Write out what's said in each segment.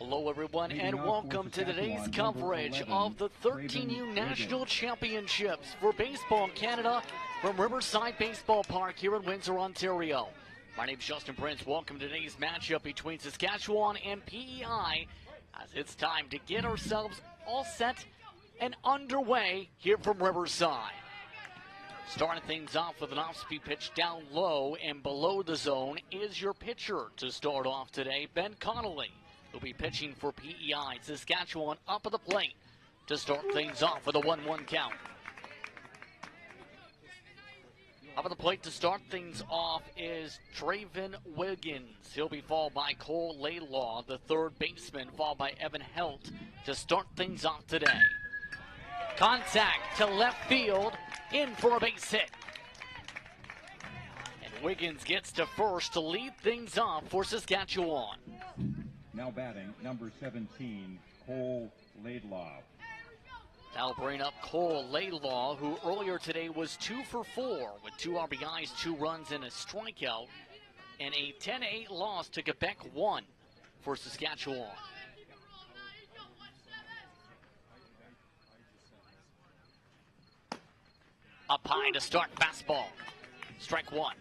Hello everyone and welcome to today's coverage of the 13U National Championships for Baseball Canada from Riverside Baseball Park here in Windsor, Ontario. My name is Justin Prince. Welcome to today's matchup between Saskatchewan and PEI as it's time to get ourselves all set and underway here from Riverside. Starting things off with an off-speed pitch down low and below the zone is your pitcher to start off today, Ben Connolly. He'll be pitching for PEI. Saskatchewan up at the plate to start things off with a 1-1 count. Up at the plate to start things off is Traven Wiggins. He'll be followed by Cole Laidlaw, the third baseman, followed by Evan Helt to start things off today. Contact to left field, in for a base hit. And Wiggins gets to first to lead things off for Saskatchewan. Now batting, number 17, Cole Laidlaw. That'll bring up Cole Laidlaw, who earlier today was 2 for 4 with 2 RBIs, 2 runs, and a strikeout, and a 10-8 loss to Quebec 1 for Saskatchewan. Up high to start, fastball. Strike one.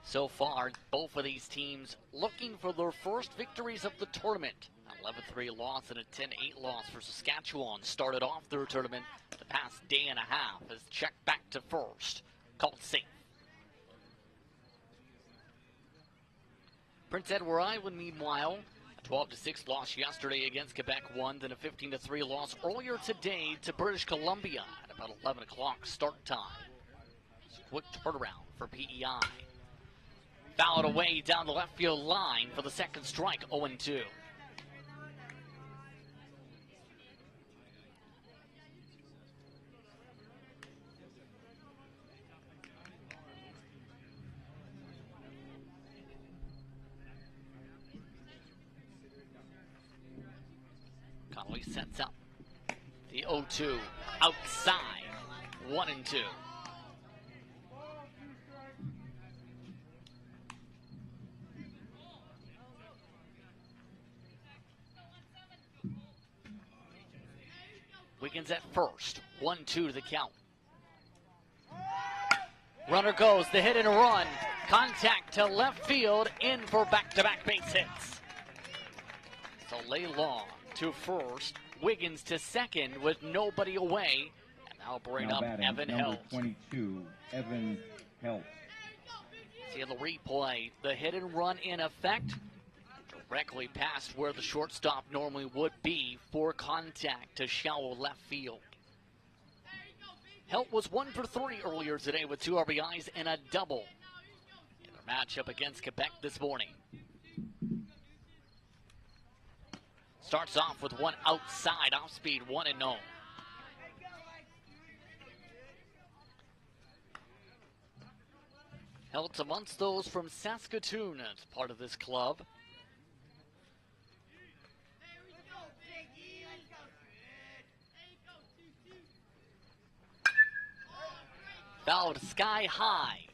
So far, both of these teams looking for their first victories of the tournament. An 11-3 loss and a 10-8 loss for Saskatchewan started off their tournament the past day and a half as checked back to first. Called safe. Prince Edward Island, meanwhile, a 12-6 loss yesterday against Quebec 1, then a 15-3 loss earlier today to British Columbia at about 11 o'clock start time. Quick turnaround for PEI. Fouled away down the left field line for the second strike, 0-2. Connolly sets up the 0-2 outside, 1-2. Wiggins at first, 1-2 to the count. Runner goes, the hit and a run. Contact to left field, in for back-to-back base hits. So Laidlaw to first, Wiggins to second with nobody away. And now bring up Evan Helt. 22, Evan Helt. See the replay, the hit and run in effect. Directly past where the shortstop normally would be for contact to shallow left field. Helt was 1 for 3 earlier today with 2 RBIs and a double in their matchup against Quebec this morning. Starts off with one outside, off speed, 1-0. Helt's amongst those from Saskatoon as part of this club. Fouled sky high,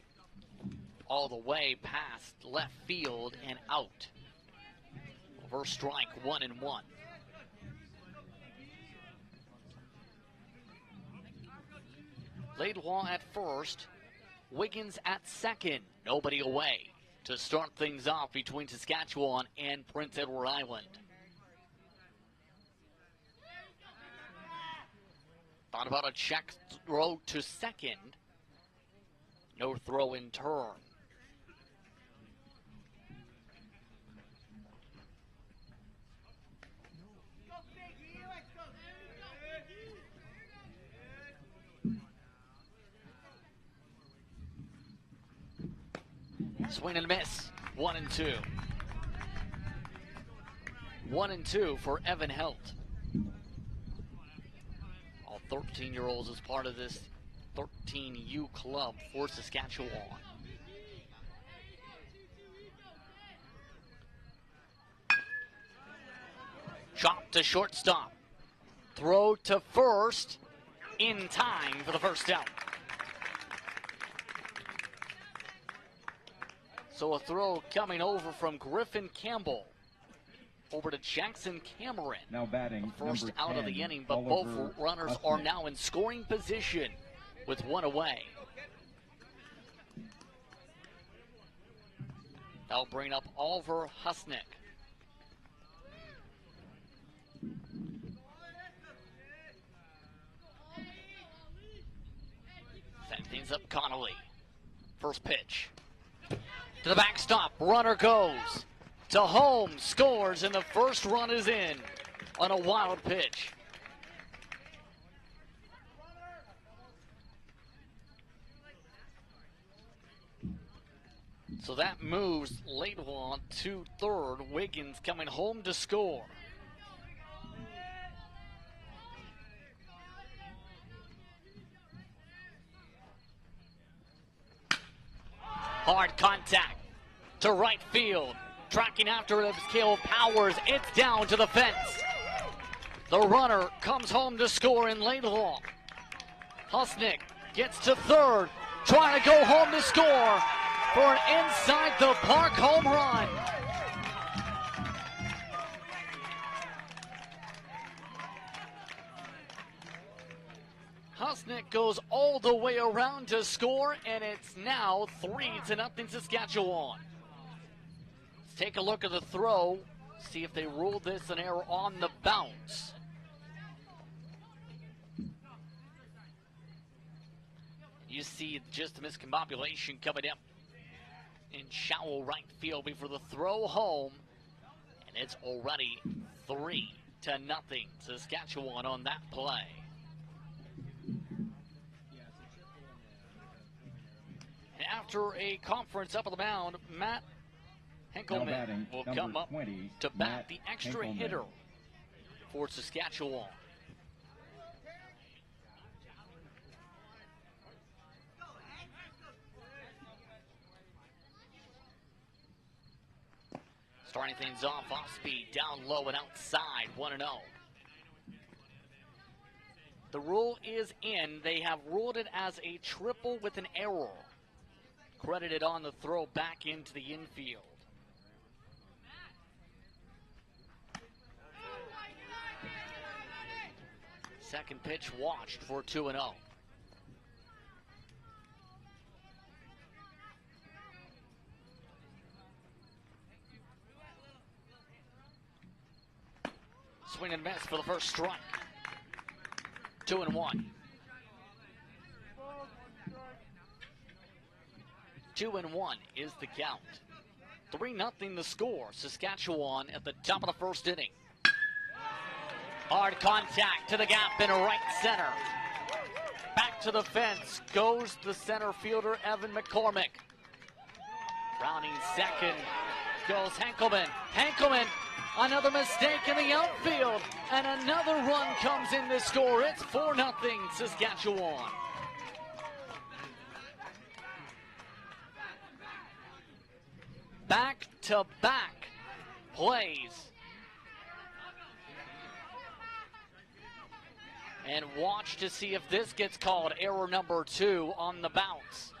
all the way past left field and out. Reverse strike, 1-1. Laidlaw at first, Wiggins at second, nobody away to start things off between Saskatchewan and Prince Edward Island. Thought about a check throw to second. No throw in turn. Swing and miss. 1-2. 1-2 for Evan Helt. All 13-year-olds as part of this 13U club for Saskatchewan. Chop to shortstop. Throw to first in time for the first out. So a throw coming over from Griffin Campbell over to Jackson Cameron. Now batting, First number out 10, of the inning, but Oliver both runners Husnick. are now in scoring position with one away. That'll bring up Oliver Husnick. Set things up Connolly. First pitch. To the backstop, runner goes to home, scores, and the first run is in on a wild pitch. So that moves Laidlaw to third. Wiggins coming home to score. Hard contact to right field. Tracking after it is Caleb Powers. It's down to the fence. The runner comes home to score in Laidlaw. Husnick gets to third, trying to go home to score for an inside the park home run. Husnick goes all the way around to score, and it's now 3-0 Saskatchewan. Let's take a look at the throw, see if they rule this an error on the bounce. You see just the miscombobulation coming up in shallow right field before the throw home, and it's already 3-0 Saskatchewan on that play. And after a conference up on the mound, Matt Henkelman will come up 20, to bat Matt the extra Henkelman. hitter for Saskatchewan. Starting things off speed, down low and outside, 1-0. The rule is in. They have ruled it as a triple with an error. Credited on the throw back into the infield. Second pitch watched for 2-0. Swing and miss for the first strike. 2-1. 2-1 is the count. 3-0 the score. Saskatchewan at the top of the first inning. Hard contact to the gap in right center. Back to the fence goes the center fielder, Evan McCormick. Rounding second goes Henkelman. Henkelman, another mistake in the outfield, and another run comes in to score. It's 4-0 Saskatchewan. Back-to-back plays. And watch to see if this gets called error number 2 on the bounce.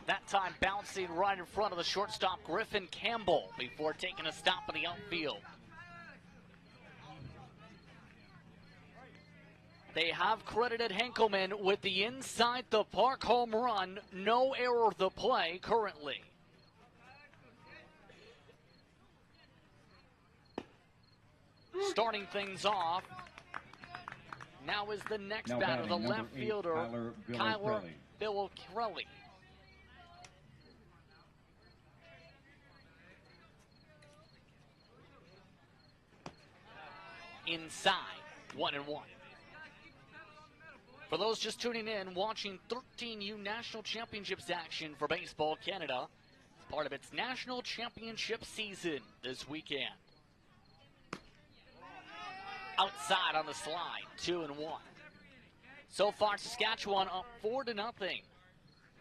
That time bouncing right in front of the shortstop, Griffin Campbell, before taking a stop in the outfield. They have credited Henkelman with the inside the park home run. No error of the play currently. Starting things off, now is the next batter, the left fielder, Kyler Bill-Crelly. Inside, 1-1. For those just tuning in, watching 13U National Championships action for Baseball Canada, it's part of its National Championship season this weekend. Outside on the slide, 2-1. So far, Saskatchewan up 4-0.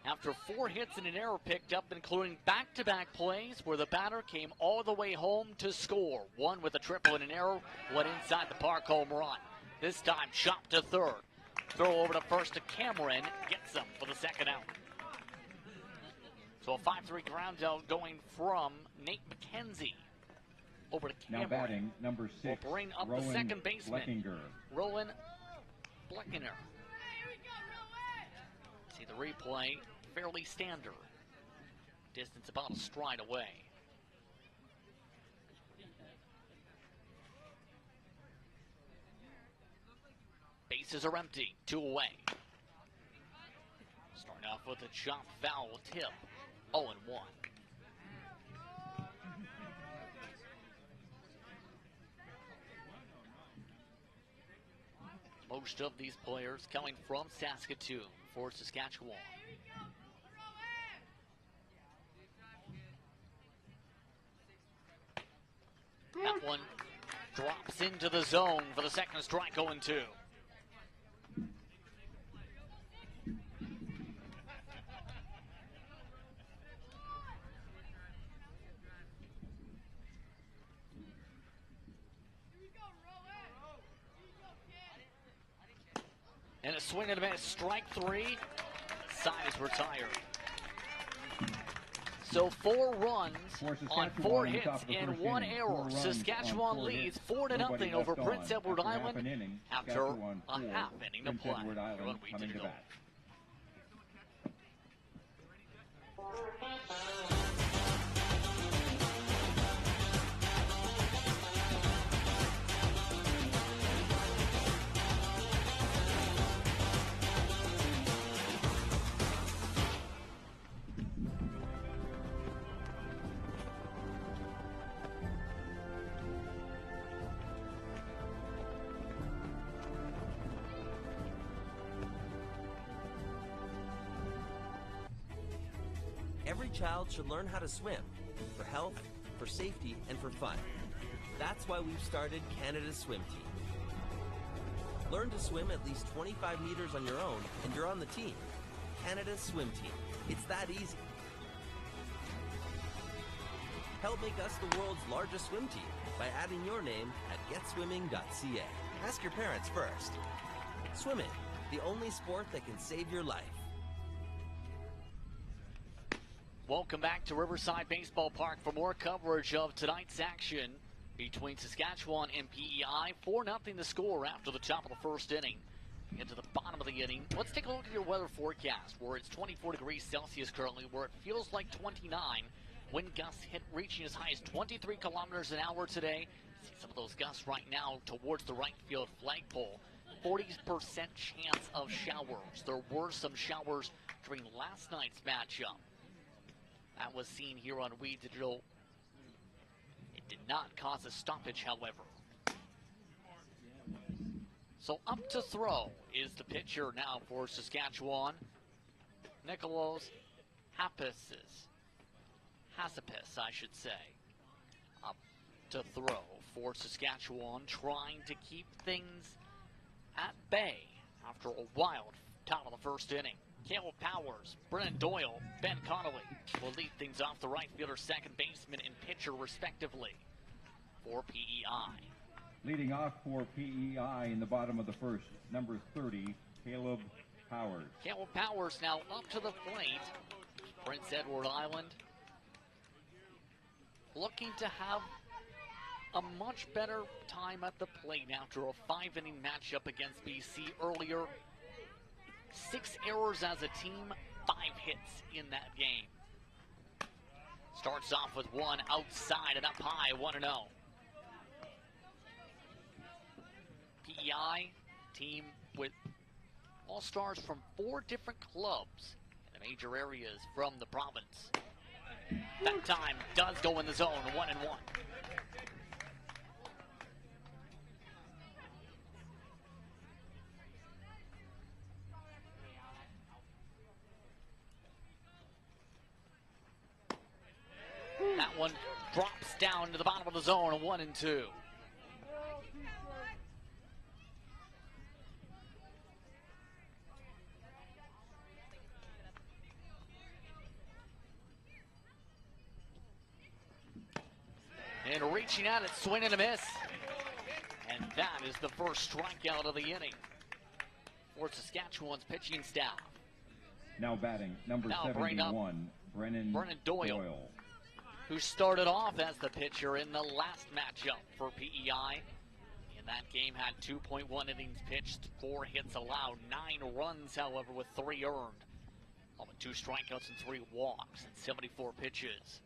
After 4 hits and an error picked up, including back-to-back plays where the batter came all the way home to score. One with a triple and an error, one inside the park home run. This time, chopped to third. Throw over to first to Cameron, gets him for the second out. So a 5-3 ground out going from Nate McKenzie over to Now Cameron. batting, number 6, Will bring up Rowan the second baseman, Bleckinger. Rowan Bleckinger. See the replay, fairly standard. Distance about a stride away. Bases are empty, 2 away. Starting off with a chop foul tip, 0-1. Most of these players coming from Saskatoon for Saskatchewan. That one drops into the zone for the second strike, 0-2. And a swing and a miss, strike 3. Side is retired. So 4 runs on 4 hits and 1 error. Saskatchewan leads 4-0 over Prince Edward Island after a half inning to play. Here on We Did It All. Every child should learn how to swim, for health, for safety, and for fun. That's why we've started Canada's Swim Team. Learn to swim at least 25 meters on your own, and you're on the team. Canada's Swim Team. It's that easy. Help make us the world's largest swim team by adding your name at getswimming.ca. Ask your parents first. Swimming, the only sport that can save your life. Welcome back to Riverside Baseball Park for more coverage of tonight's action between Saskatchewan and PEI. 4-0 the score after the top of the first inning. Into the bottom of the inning. Let's take a look at your weather forecast, where it's 24 degrees Celsius currently, where it feels like 29. Wind gusts reaching as high as 23 kilometers an hour today. See some of those gusts right now towards the right field flagpole. 40% chance of showers. There were some showers during last night's matchup. That was seen here on We Digital. It did not cause a stoppage, however. So up to throw is the pitcher now for Saskatchewan. Nicholas Hasapis, I should say. Up to throw for Saskatchewan, trying to keep things at bay after a wild top of the first inning. Caleb Powers, Brennan Doyle, Ben Connolly will lead things off, the right fielder, second baseman, and pitcher respectively for PEI. Leading off for PEI in the bottom of the first, number 30, Caleb Powers. Caleb Powers now up to the plate. Prince Edward Island looking to have a much better time at the plate after a 5-inning matchup against BC earlier. 6 errors as a team, 5 hits in that game. Starts off with one outside and up high, 1-0. PEI, team with all-stars from 4 different clubs in the major areas from the province. That time does go in the zone, 1-1. That one drops down to the bottom of the zone, a 1-2. And reaching out, it's swing and a miss. And that is the first strikeout of the inning for Saskatchewan's pitching staff. Now batting, number Now bring up 71, Brennan Doyle. Who started off as the pitcher in the last matchup for PEI. In that game, had 2.1 innings pitched, 4 hits allowed, 9 runs, however, with 3 earned. All but 2 strikeouts and 3 walks and 74 pitches.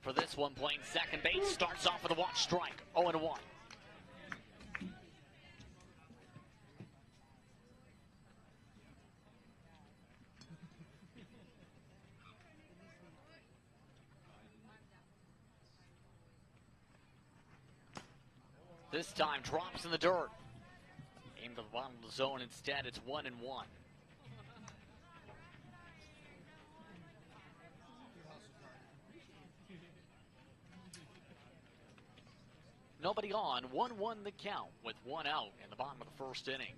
For this one, playing second base, starts off with a walk strike, 0-1. This time drops in the dirt. Aimed to the bottom of the zone instead. It's 1-1. Nobody on. 1-1 the count with 1 out in the bottom of the first inning.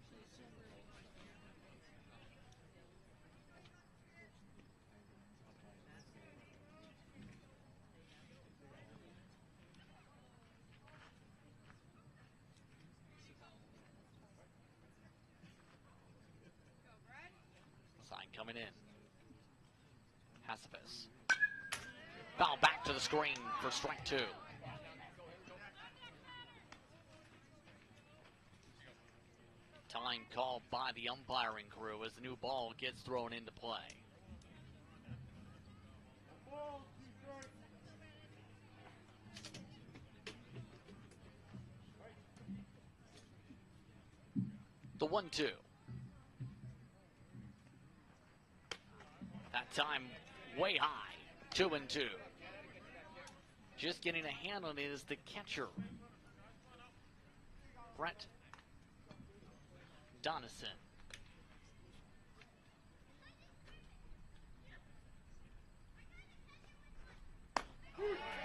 Coming in. Hasifis. Foul back to the screen for strike 2. Time called by the umpiring crew as the new ball gets thrown into play. The 1-2. That time way high, 2-2. Just getting a hand on it is the catcher, Brett Donison.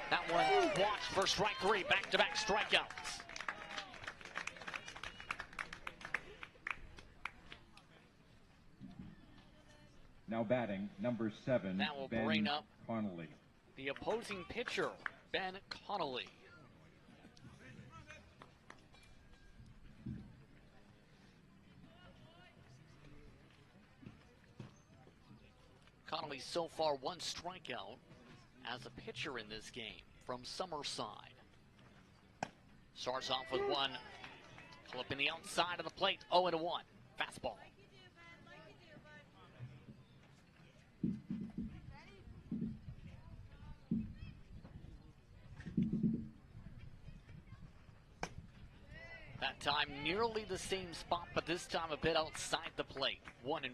That one watched for strike 3, back-to-back strikeouts. Now batting, number 7, that will Ben bring up Connolly. The opposing pitcher, Ben Connolly. Connolly so far 1 strikeout as a pitcher in this game from Summerside. Starts off with 1, clipping the outside of the plate, 0-1, fastball. That time nearly the same spot, but this time a bit outside the plate, 1-1.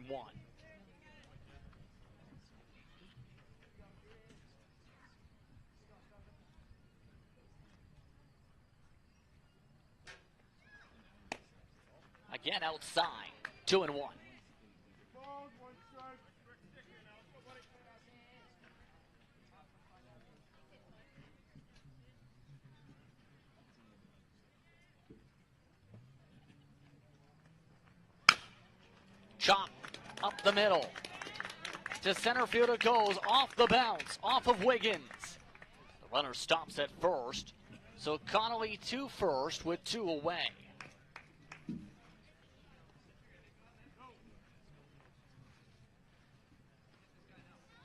Again outside, 2-1. Chop up the middle. To center field it goes, off the bounce, off of Wiggins. The runner stops at first, so Connolly to first with 2 away.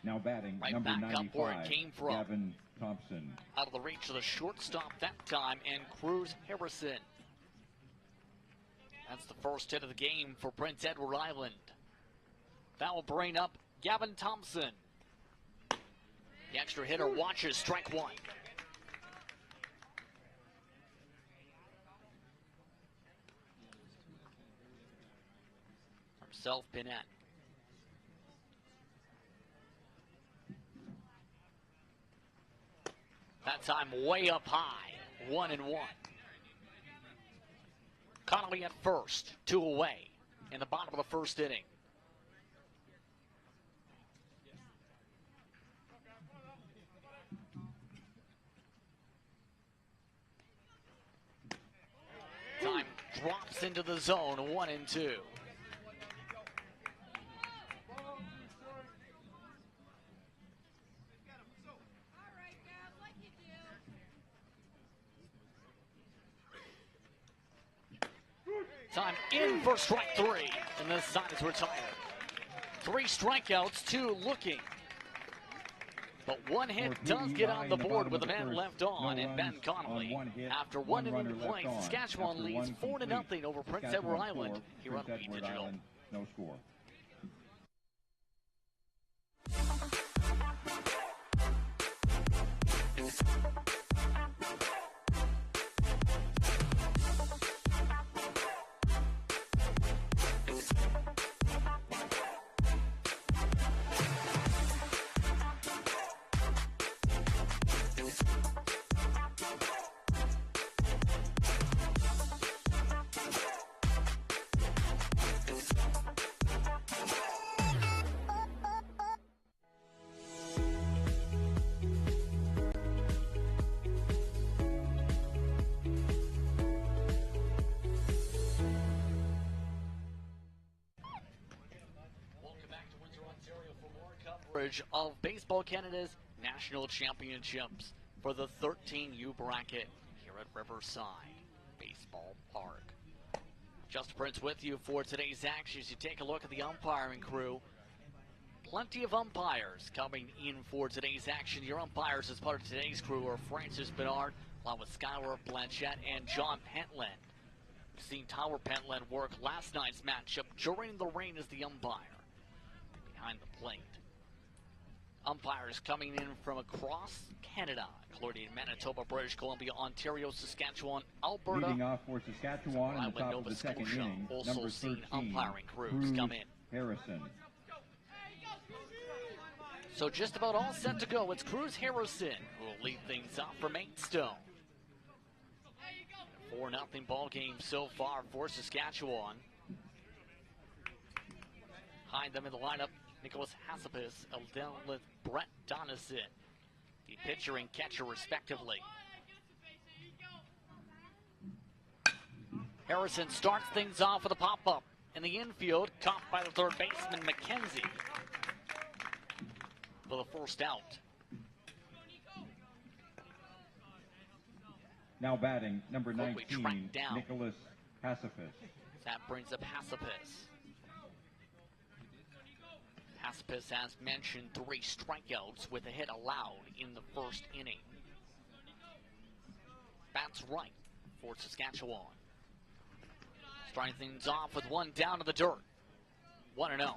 Now batting, right number back 95, up where it came from. Gavin Thompson. Out of the reach of the shortstop that time, and Cruz Harrison. That's the first hit of the game for Prince Edward Island. That will bring up Gavin Thompson. The extra hitter watches strike 1. Himself, Pinette. That time way up high, 1-1. Connolly at first, 2 away in the bottom of the first inning. Time drops into the zone, 1-2. Time in for strike 3, and this side is retired. 3 strikeouts, 2 looking. But one hit does get on the board with a man left on, and Ben Connolly. After one inning play, Saskatchewan leads 4-0 over Prince Edward Island here on We Digital. No score. Of Baseball Canada's National Championships for the 13U bracket here at Riverside Baseball Park. Just Prince with you for today's action as you take a look at the umpiring crew. Plenty of umpires coming in for today's action. Your umpires as part of today's crew are Francis Bernard, along with Skylar Blanchette and John Pentland. We've seen Tyler Pentland work last night's matchup during the rain as the umpire behind the plate. Umpires coming in from across Canada, including Manitoba, British Columbia, Ontario, Saskatchewan, Alberta. Leading off for Saskatchewan in the top of the second inning, also number 13, seen umpiring crews come in. Harrison. So just about all set to go. It's Cruz Harrison who will lead things off for Maidstone. 4-0 ball game so far for Saskatchewan. Behind them in the lineup, Nicholas Hassapis, down with Brett Donison, the pitcher and catcher respectively. Harrison starts things off with a pop-up in the infield, caught by the third baseman McKenzie for the first out. Now batting, number Quickly 19, down. Nicholas Hassapis. That brings up Hassapis. Haspis, as mentioned, 3 strikeouts with a hit allowed in the first inning. Bats right for Saskatchewan. Starting things off with one down to the dirt. 1-0.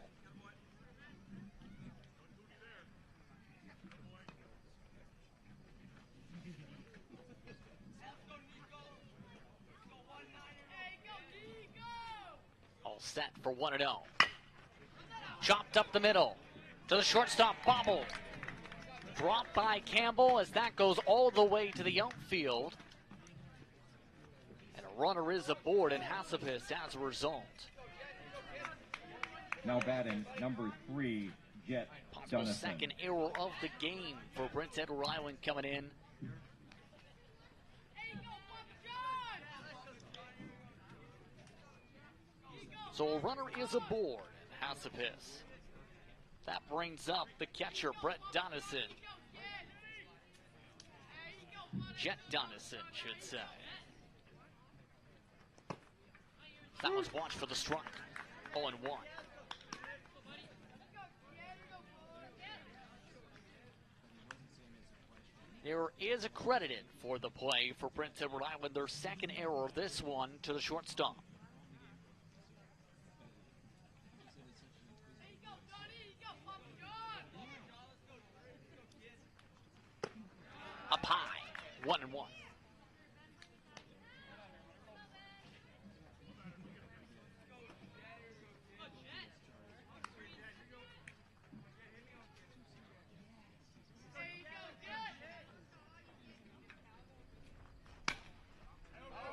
All set for 1-0. Chopped up the middle to the shortstop, bobbled. Dropped by Campbell as that goes all the way to the outfield. And a runner is aboard and Hassapis as a result. Now batting, number 3, Jet Possible Donison. second error of the game for Prince Edward Island coming in. So a runner is aboard. Hassapis. That brings up the catcher, Brett Donison. Jet Donison, should say. That was watched for the strike. 0-1. There is a credited for the play for Prince Edward Island. Their second error, this one to the shortstop. Up high, 1-1.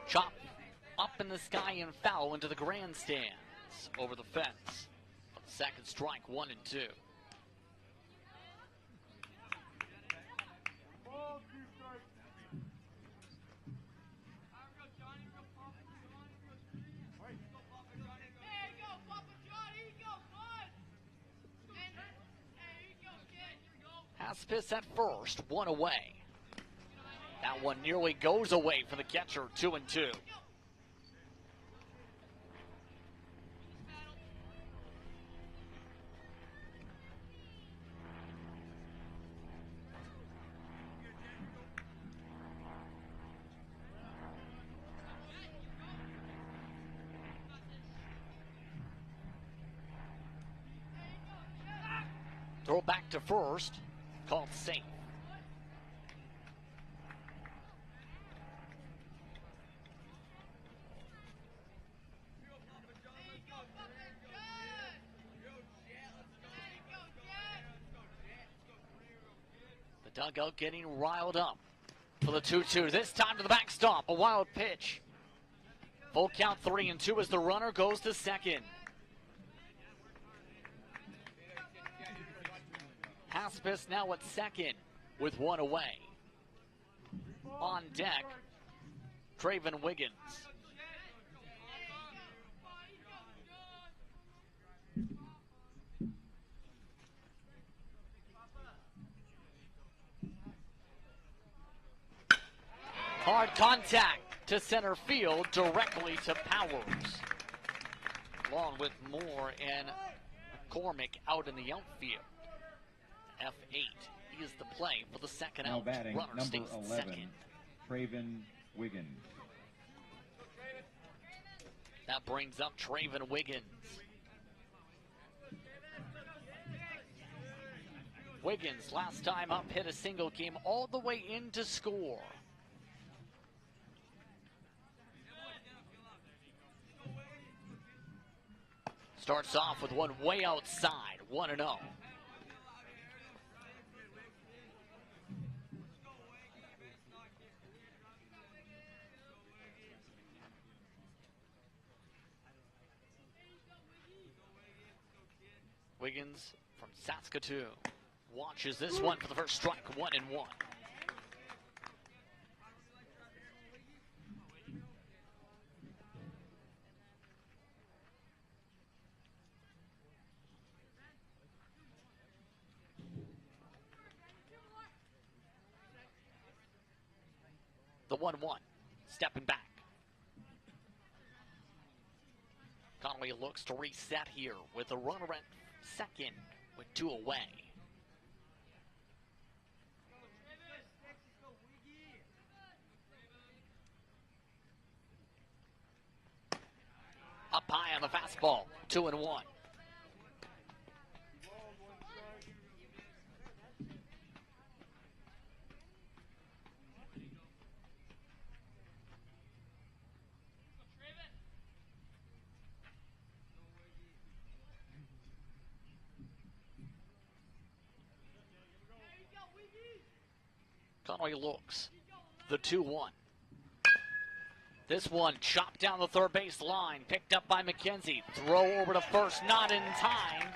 Chop up in the sky and foul into the grandstands over the fence. Second strike, 1-2. Haspis at first, 1 away. That one nearly goes away for the catcher, 2-2. Throw back to first. Called safe. The dugout getting riled up for the 2-2. This time to the backstop. A wild pitch. Full count 3-2 as the runner goes to second. Haspis now at second with one away. On deck, Traven Wiggins. Hard contact to center field, directly to Powers. Along with Moore and McCormick out in the outfield. F8 is the play for the second now out. Batting, Runner number stays 11, second. Traven Wiggins. That brings up Traven Wiggins. Wiggins, last time up, hit a single, came all the way in to score. Starts off with one way outside, 1-0. Wiggins from Saskatchewan watches this one for the first strike, 1-1. The 1-1, stepping back. Connolly looks to reset here with a runner at second with two away. Up high on the fastball, 2-1. Connolly looks, the 2-1. This one chopped down the third base line, picked up by McKenzie. Throw over to first, not in time.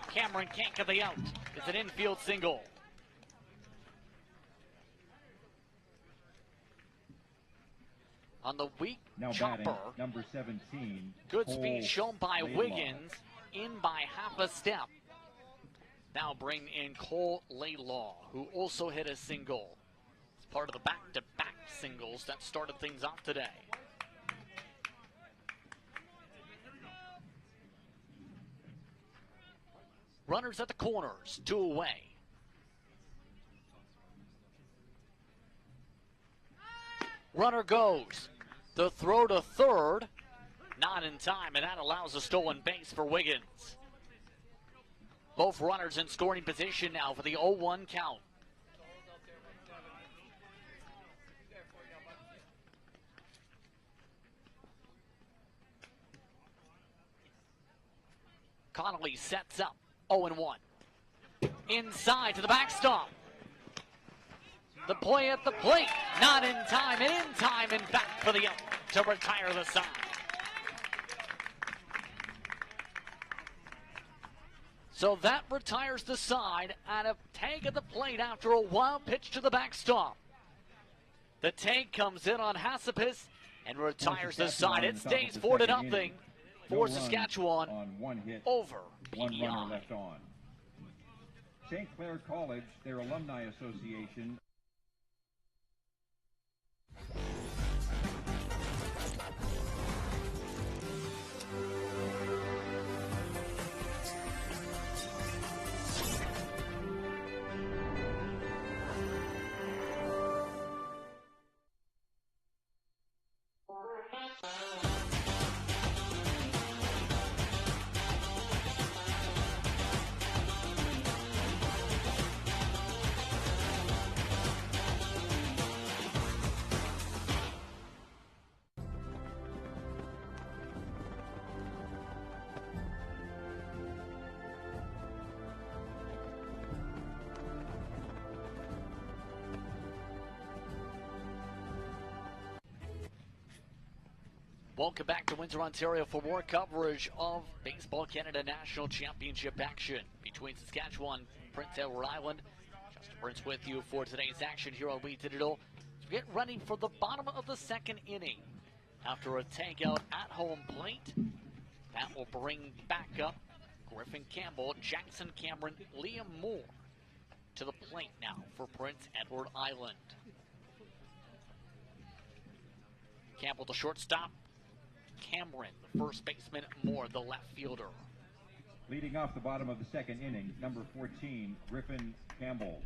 Cameron can't get the out. It's an infield single. On the weak Now chopper, batting, number 17. good Cole speed shown by Laidlaw. Wiggins, in by half a step. Now bring in Cole Laidlaw, who also hit a single. It's part of the back-to-back singles that started things off today. Runners at the corners, two away. Runner goes. The throw to third, not in time, and that allows a stolen base for Wiggins. Both runners in scoring position now for the 0-1 count. Connolly sets up, 0-1. Inside to the backstop. The play at the plate, not in time, and in time, and back for the out to retire the side. So that retires the side and a tag at the plate after a wild pitch to the backstop. The tag comes in on Haspis and retires the side. It stays 4-0 for Saskatchewan on one hit, over one PEI. runner left on. St. Clair College, their alumni association. Welcome back to Windsor, Ontario for more coverage of Baseball Canada National Championship action between Saskatchewan and Prince Edward Island. Justin Prince with you for today's action here on We Digital. So get ready for the bottom of the second inning. After a takeout at home plate, that will bring back up Griffin Campbell, Jackson Cameron, Liam Moore to the plate now for Prince Edward Island. Campbell, the shortstop. Cameron, the first baseman, Moore, the left fielder. Leading off the bottom of the second inning, number 14, Griffin Campbell.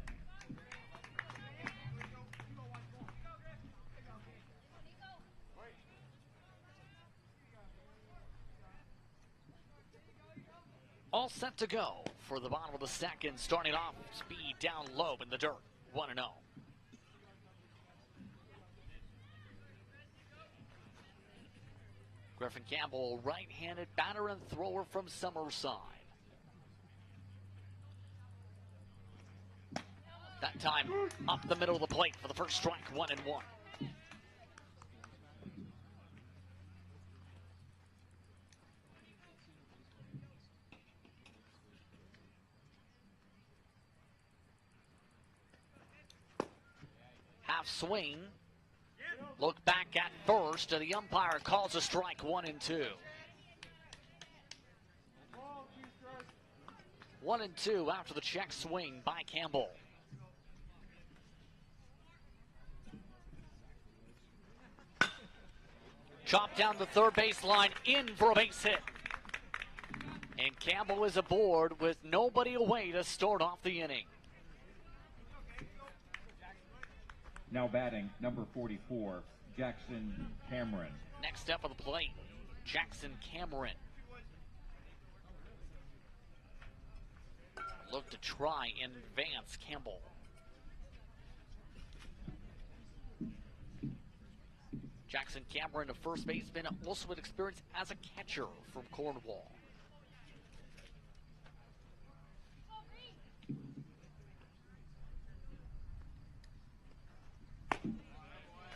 All set to go for the bottom of the second, starting off speed down low in the dirt, 1-0. Griffin Campbell, right-handed batter and thrower from Summerside. That time up the middle of the plate for the first strike, 1-1. Half swing. Look back at first, and the umpire calls a strike, 1-2. 1-2 after the check swing by Campbell. Chopped down the third baseline, in for a base hit. And Campbell is aboard with nobody away to start off the inning. Now batting, number 44, Jackson Cameron. Next step of the plate, Jackson Cameron. Look to try and advance Campbell. Jackson Cameron, a first baseman, also with experience as a catcher from Cornwall.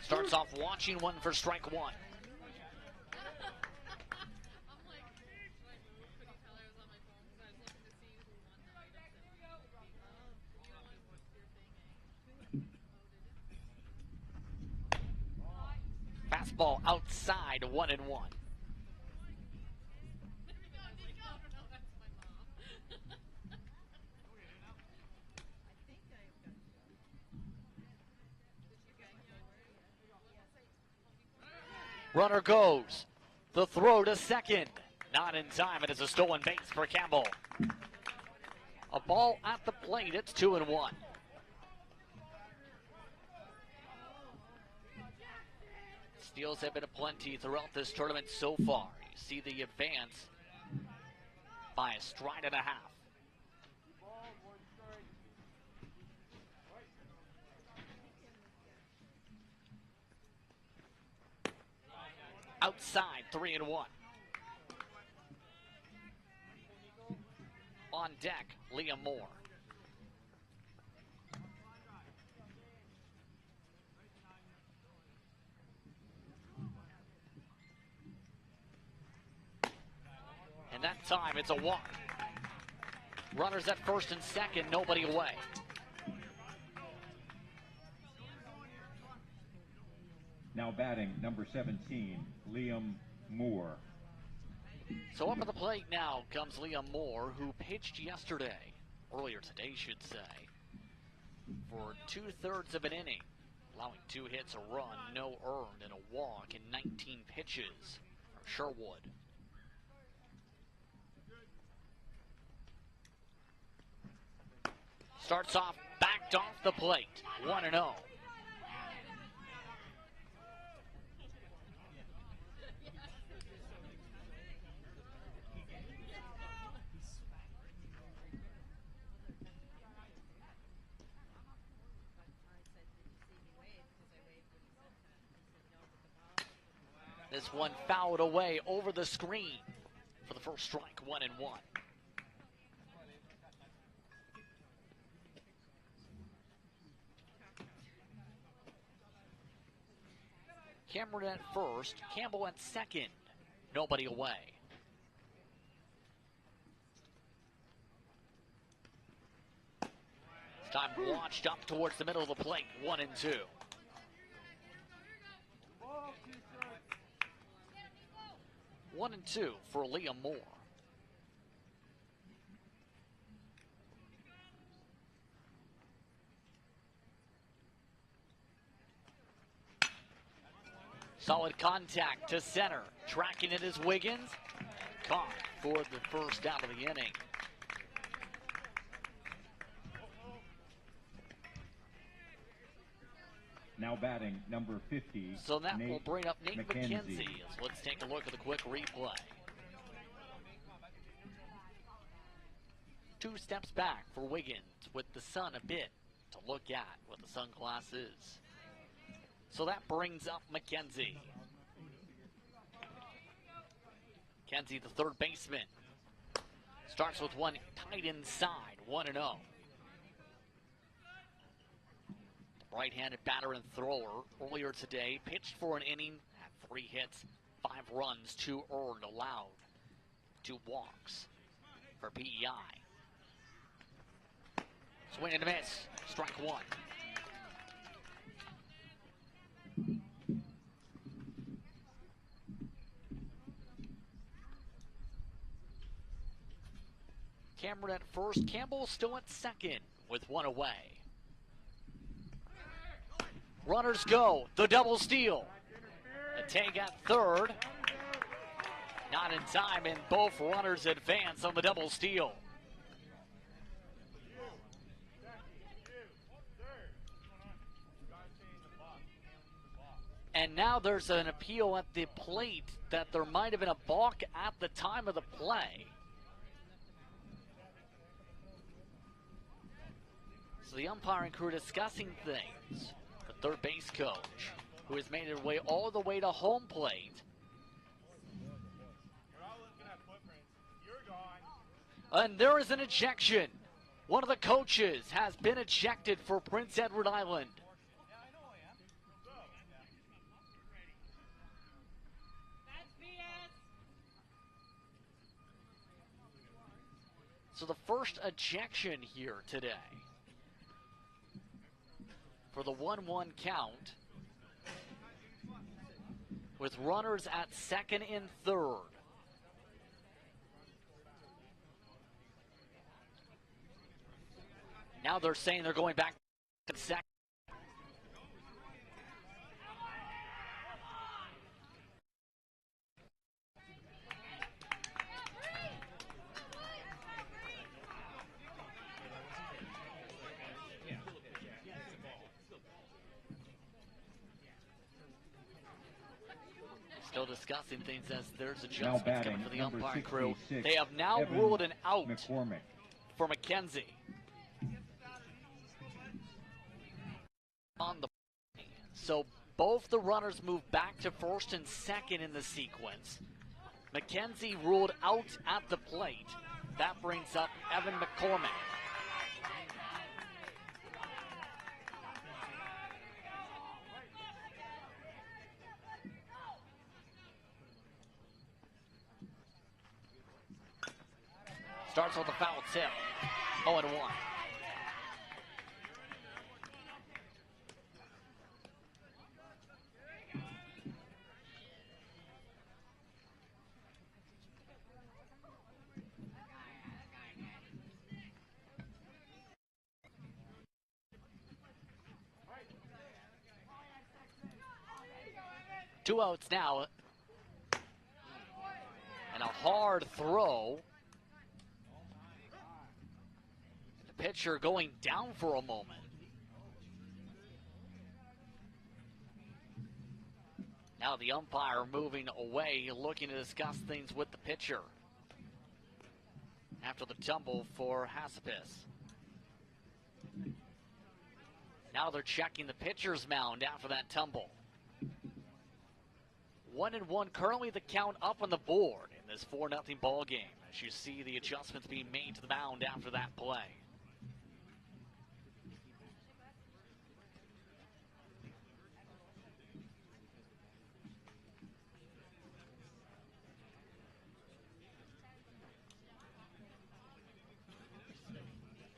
Starts off watching one for strike one. Fastball outside, 1-1. Runner goes. The throw to second. Not in time. It is a stolen base for Campbell. A ball at the plate. It's 2-1. Steals have been aplenty throughout this tournament so far. You see the advance by a stride and a half. Outside, 3-1. On deck, Liam Moore. And that time, it's a walk. Runners at first and second, nobody away. Now batting, number 17, Liam Moore. So up at the plate now comes Liam Moore, who pitched yesterday, earlier today, should say, for 2/3 of an inning, allowing 2 hits, a run, no earned, and a walk in 19 pitches from Sherwood. Starts off backed off the plate, 1-0. This one fouled away over the screen for the first strike, 1-1. Cameron at first, Campbell at second. Nobody away. It's time launched up towards the middle of the plate, 1-2. One and two for Liam Moore. Solid contact to center. Tracking it is Wiggins. Caught for the first out of the inning. Now batting, number 50. So that Nate will bring up Nate McKenzie. McKenzie. Let's take a look at the quick replay. 2 steps back for Wiggins with the sun a bit to look at with the sunglasses. So that brings up McKenzie. McKenzie, the third baseman. Starts with one tight inside, 1-0. Right-handed batter and thrower earlier today pitched for an inning, had 3 hits, 5 runs, 2 earned, allowed 2 walks for PEI. Swing and a miss, strike 1. Cameron at first, Campbell still at second with 1 away. Runners go, the double steal. The take at third. Not in time, and both runners advance on the double steal. And now there's an appeal at the plate that there might have been a balk at the time of the play. So the umpiring crew discussing things. The third base coach, who has made his way all the way to home plate. And there is an ejection. One of the coaches has been ejected for Prince Edward Island. So the first ejection here today. For the 1-1 count, with runners at second and third. Now they're saying they're going back to second. Still discussing things as there's adjustments coming for the umpire crew. They have now ruled an out for McKenzie. On the so both the runners move back to first and second in the sequence. McKenzie ruled out at the plate. That brings up Evan McCormick. Starts with a foul tip. 0-1. Two outs now. And a hard throw. The pitcher going down for a moment. Now the umpire moving away, looking to discuss things with the pitcher. After the tumble for Hassapis. Now they're checking the pitcher's mound after that tumble. 1-1, currently the count up on the board in this 4-0 ball game. As you see the adjustments being made to the mound after that play.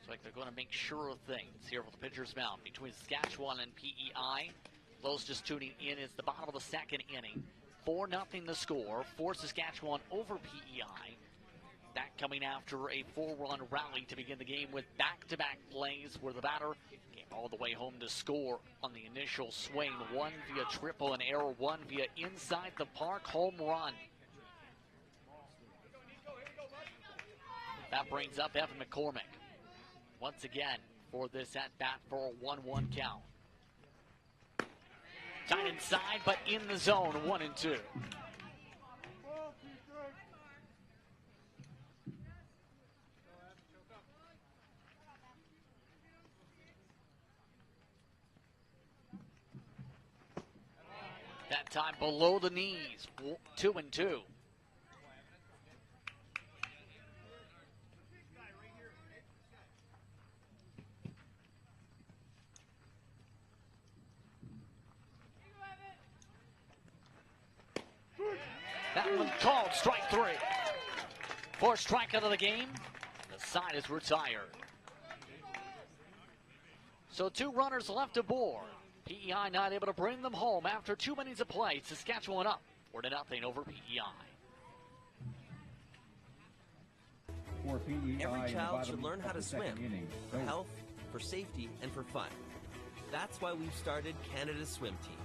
Looks like they're going to make sure of things here with the pitcher's mound between Saskatchewan and PEI. Those just tuning in, it's the bottom of the second inning. 4-0 the score for Saskatchewan over PEI. That coming after a 4-run rally to begin the game with back-to-back plays where the batter came all the way home to score on the initial swing. One via triple and error, one via inside the park home run. That brings up Evan McCormick once again for this at-bat for a 1-1 count. Tight inside, but in the zone, 1-2. That time below the knees, 2-2. That one called strike 3. Fourth strikeout of the game. The side is retired. So 2 runners left aboard. PEI not able to bring them home after 2 innings of play. Saskatchewan up 4-0 over PEI. For PEI, Every child should learn how to the second swim inning. for health, for safety, and for fun. That's why we've started Canada's swim team.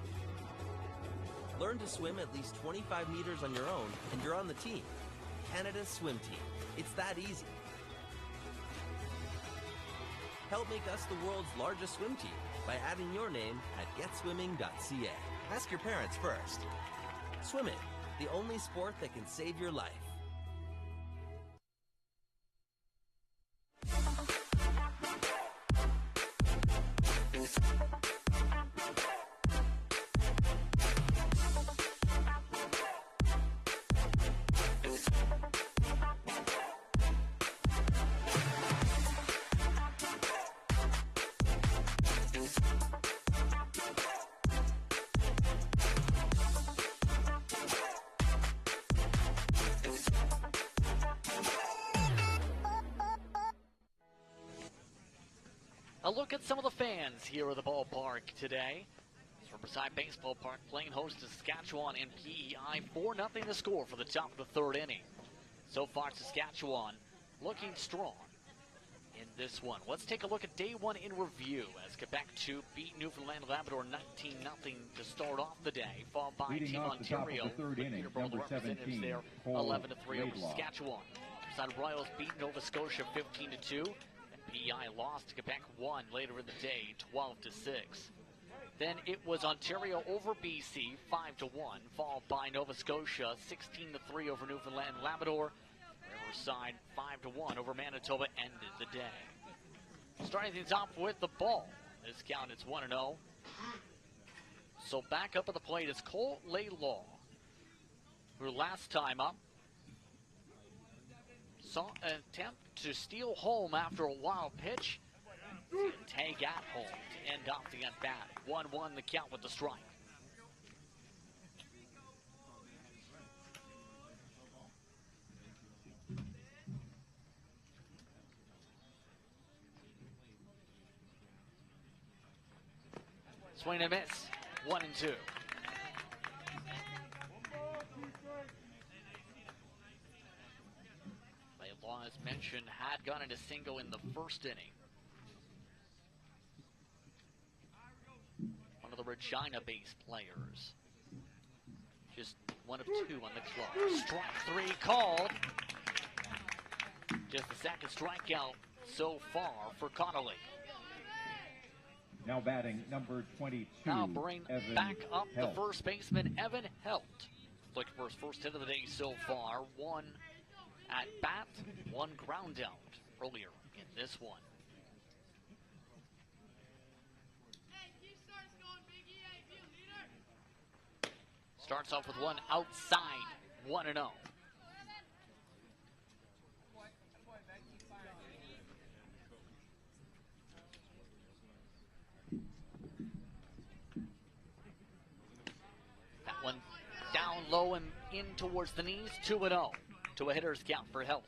Learn to swim at least 25 meters on your own, and you're on the team. Canada's swim team. It's that easy. Help make us the world's largest swim team by adding your name at getswimming.ca. Ask your parents first. Swimming, the only sport that can save your life. A look at some of the fans here at the ballpark today. It's Riverside Baseball Park playing host to Saskatchewan and PEI. 4-0 the score for the top of the third inning. So far, Saskatchewan looking strong in this one. Let's take a look at day one in review as Quebec 2 beat Newfoundland Labrador 19-0 to start off the day, followed by Leading Team off the top of the Ontario third with inning, Peterborough, the number representatives 17, there, Cole 11-3 over Laidlaw. Saskatchewan. Riverside Royals beat Nova Scotia 15-2. PEI lost to Quebec 1 later in the day, 12-6. Then it was Ontario over BC, 5-1, followed by Nova Scotia, 16-3 over Newfoundland Labrador. Riverside, 5-1 over Manitoba, ended the day. Starting things off with the ball. This count is 1-0. So back up at the plate is Cole Laidlaw, who last time up saw an attempt to steal home after a wild pitch. Tag at home to end off the at-bat. 1-1 the count with the strike. Swing and miss. 1-2. Laidlaw, as mentioned, had gotten a single in the first inning. One of the Regina-based players. Just one of two on the clock. Strike 3 called. Just the second strikeout so far for Connolly. Now batting number 22. Now bring Evan back up Helt. the first baseman, Evan Helt. Looking for his first hit of the day so far. One at bat, one ground out earlier in this one. Starts off with one outside, 1-0. That one down low and in towards the knees, 2-0 to a hitter's count for Helt.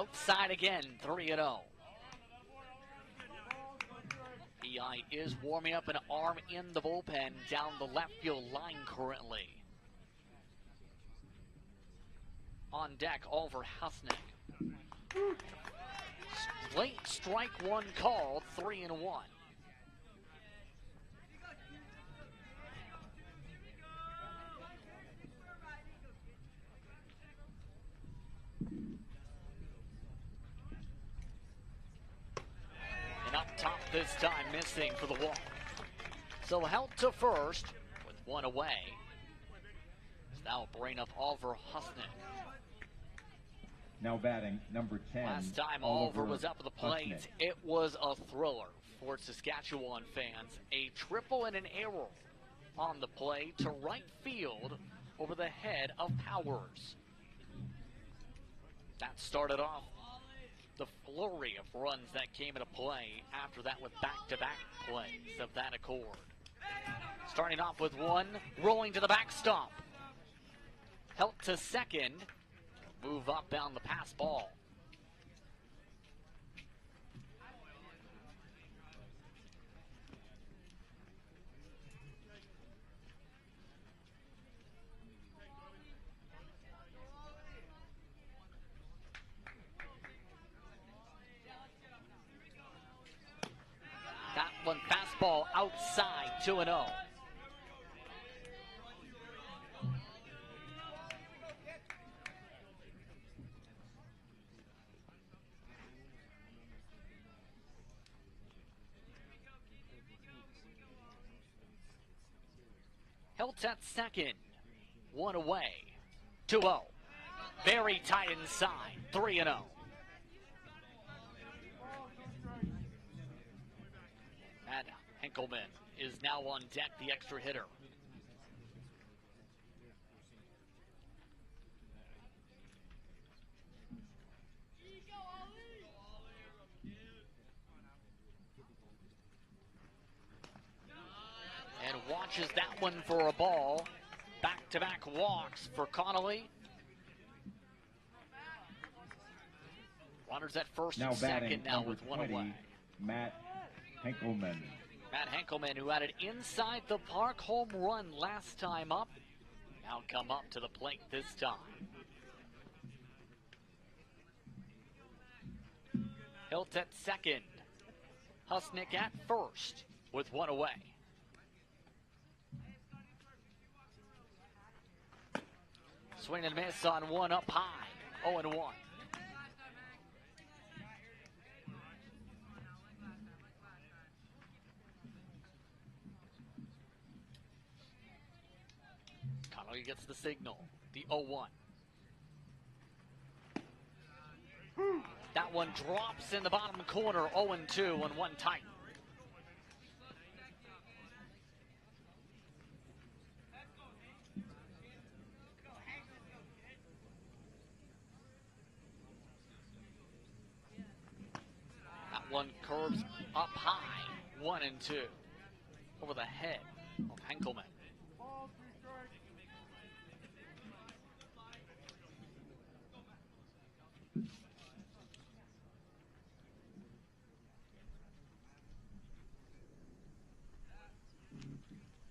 outside again, 3-0. PI is warming up an arm in the bullpen down the left field line currently. On deck, Oliver Husnick. Late strike one called, 3-1. And up top this time, missing for the walk. So held to first with one away. It's now bring up Oliver Husnick. Now batting, number 10. Last time Oliver was up at the plate, it was a thriller for Saskatchewan fans. A triple and an error on the play to right field over the head of Powers. That started off the flurry of runs that came into play after that with back-to-back plays of that accord. Starting off with one, rolling to the backstop. Helped to second. Move up down the pass ball. That one fastball outside, 2-0. Hiltz at second, one away, 2-0. Very tight inside, 3-0. Matt Henkelman is now on deck, the extra hitter. And watches that one for a ball. Back-to-back walks for Connolly. Runners at first now and second now with 20, one away. Matt Henkelman. Matt Henkelman, who had it inside the park home run last time up, now come up to the plate this time. Hilt at second. Husnick at first with one away. Swing and miss on one up high, 0-1. Connolly gets the signal, the 0-1. That one drops in the bottom corner, 0-2 and one tight. One curves up high, 1-2, over the head of Henkelman.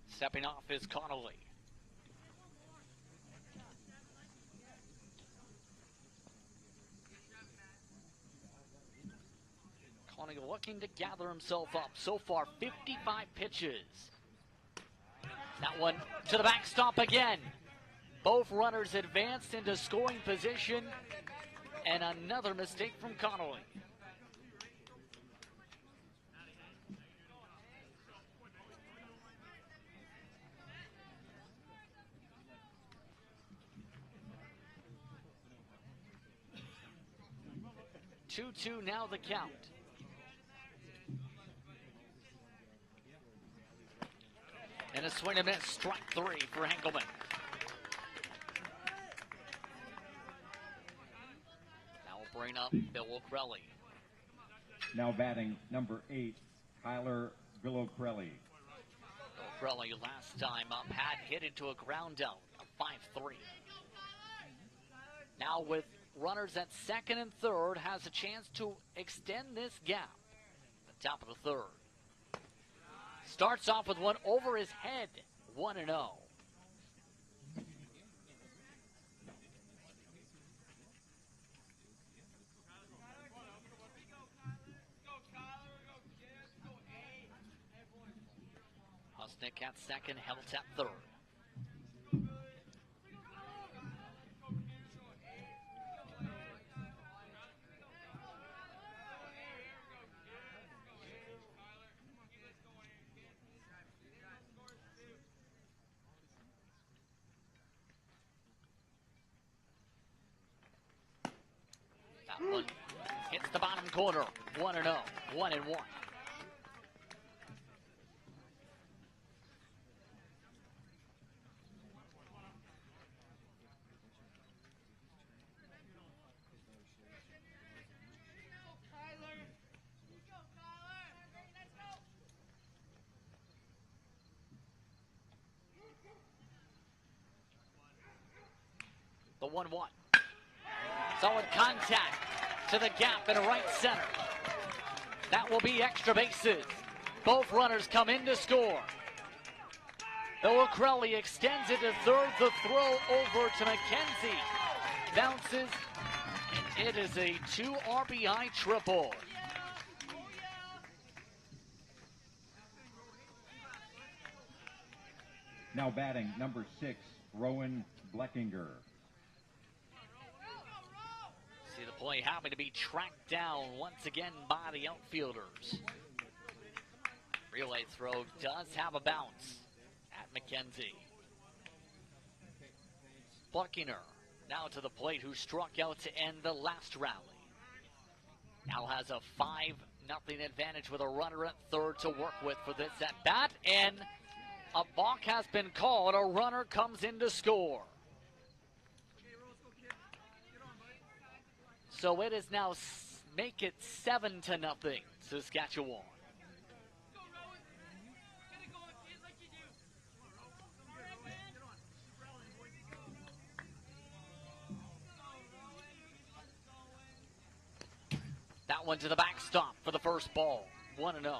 Stepping off is Connolly. Connolly looking to gather himself up. So far, 55 pitches. That one to the backstop again. Both runners advanced into scoring position. And another mistake from Connolly. Two now the count. And a swing and miss, strike three for Henkelman. Now we'll bring up Bill O'Crelly. Now batting number 8, Tyler Villocrelli. O'Crelly last time up had hit into a ground out, a 5-3. Now with runners at second and third has a chance to extend this gap. The top of the third. Starts off with one over his head, 1-0. Husnick at second, Helt at third. That one hits the bottom corner, 1-0, 1-1. The 1-1. Solid contact to the gap in right center. That will be extra bases. Both runners come in to score. Noah Crowley extends it to third. The throw over to McKenzie. Bounces, and it is a 2 RBI triple. Now batting, number 6, Rowan Bleckinger. See the play having to be tracked down once again by the outfielders. Relay throw does have a bounce at McKenzie. Bleckinger now to the plate, who struck out to end the last rally. Now has a 5-0 advantage with a runner at third to work with for this at bat, and a balk has been called. A runner comes in to score. So it is now make it 7-0 Saskatchewan. That one to the backstop for the first ball, 1-0.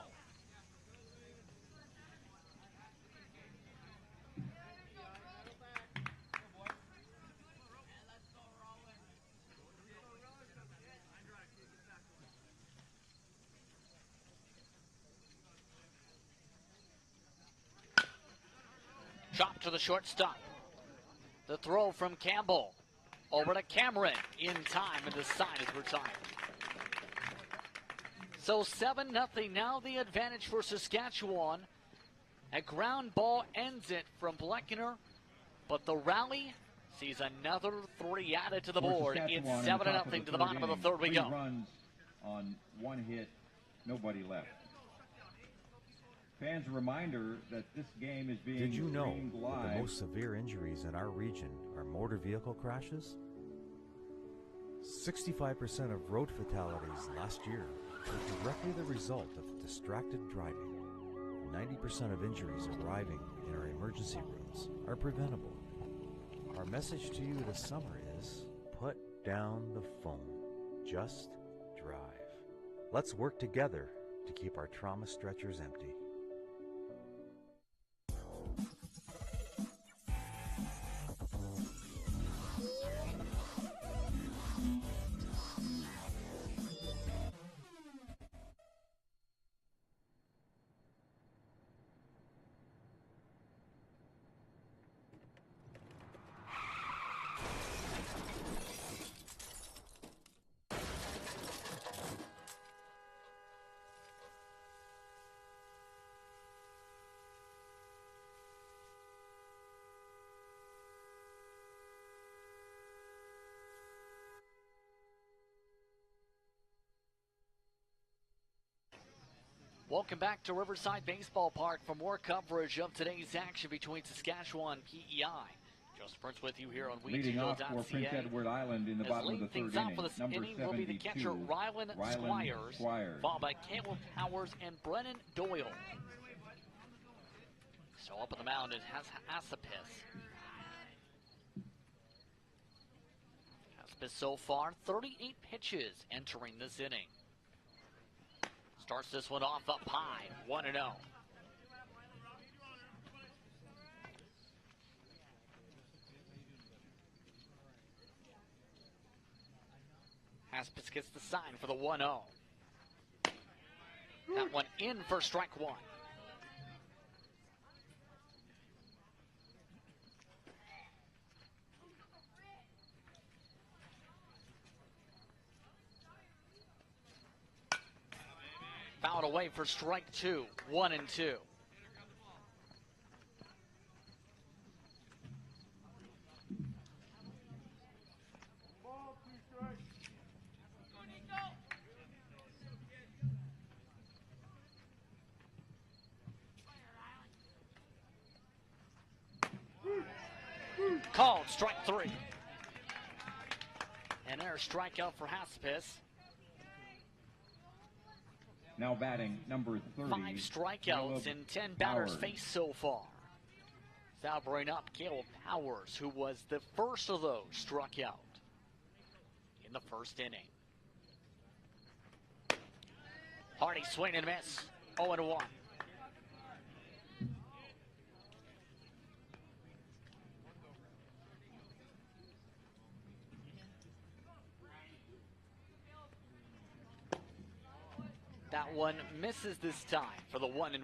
Drop to the shortstop. The throw from Campbell over to Cameron in time, and the side is retired. So 7-0 now the advantage for Saskatchewan. A ground ball ends it from Bleckinger, but the rally sees another 3 added to the board. It's 7-0 to the bottom of the third we go. 3 runs on 1 hit, nobody left. Fans, a reminder that this game is being Did you know streamed that live. the most severe injuries in our region are motor vehicle crashes? 65% of road fatalities last year were directly the result of distracted driving. 90% of injuries arriving in our emergency rooms are preventable. Our message to you this summer is, put down the phone. Just drive. Let's work together to keep our trauma stretchers empty. Welcome back to Riverside Baseball Park for more coverage of today's action between Saskatchewan and PEI. Joseph Prince with you here on Leading off for Prince WeTV.ca. Edward Island in the bottom of the third inning, for this number inning will be the 72, catcher Rylan Squires, followed by Caleb Powers and Brennan Doyle. So up on the mound is Asapis. Has Haspis so far, 38 pitches entering this inning. Starts this one off up high, 1-0. Haspis gets the sign for the 1-0. That one in for strike one. Fouled away for strike two, 1-2. Called strike three. And there's strikeout for Haspis. Now batting number 30. 5 strikeouts and 10 batters faced so far. Salvering up Caleb Powers, who was the first of those struck out in the first inning. Hardy swing and miss, 0-1. That one misses this time for the 1-1.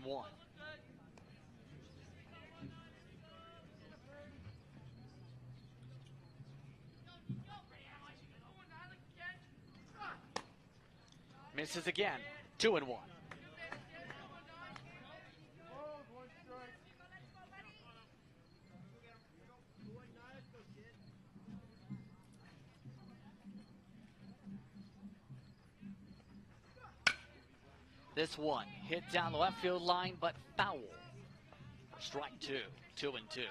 Misses again, 2-1. This one hit down the left field line, but foul. Strike two, 2-2.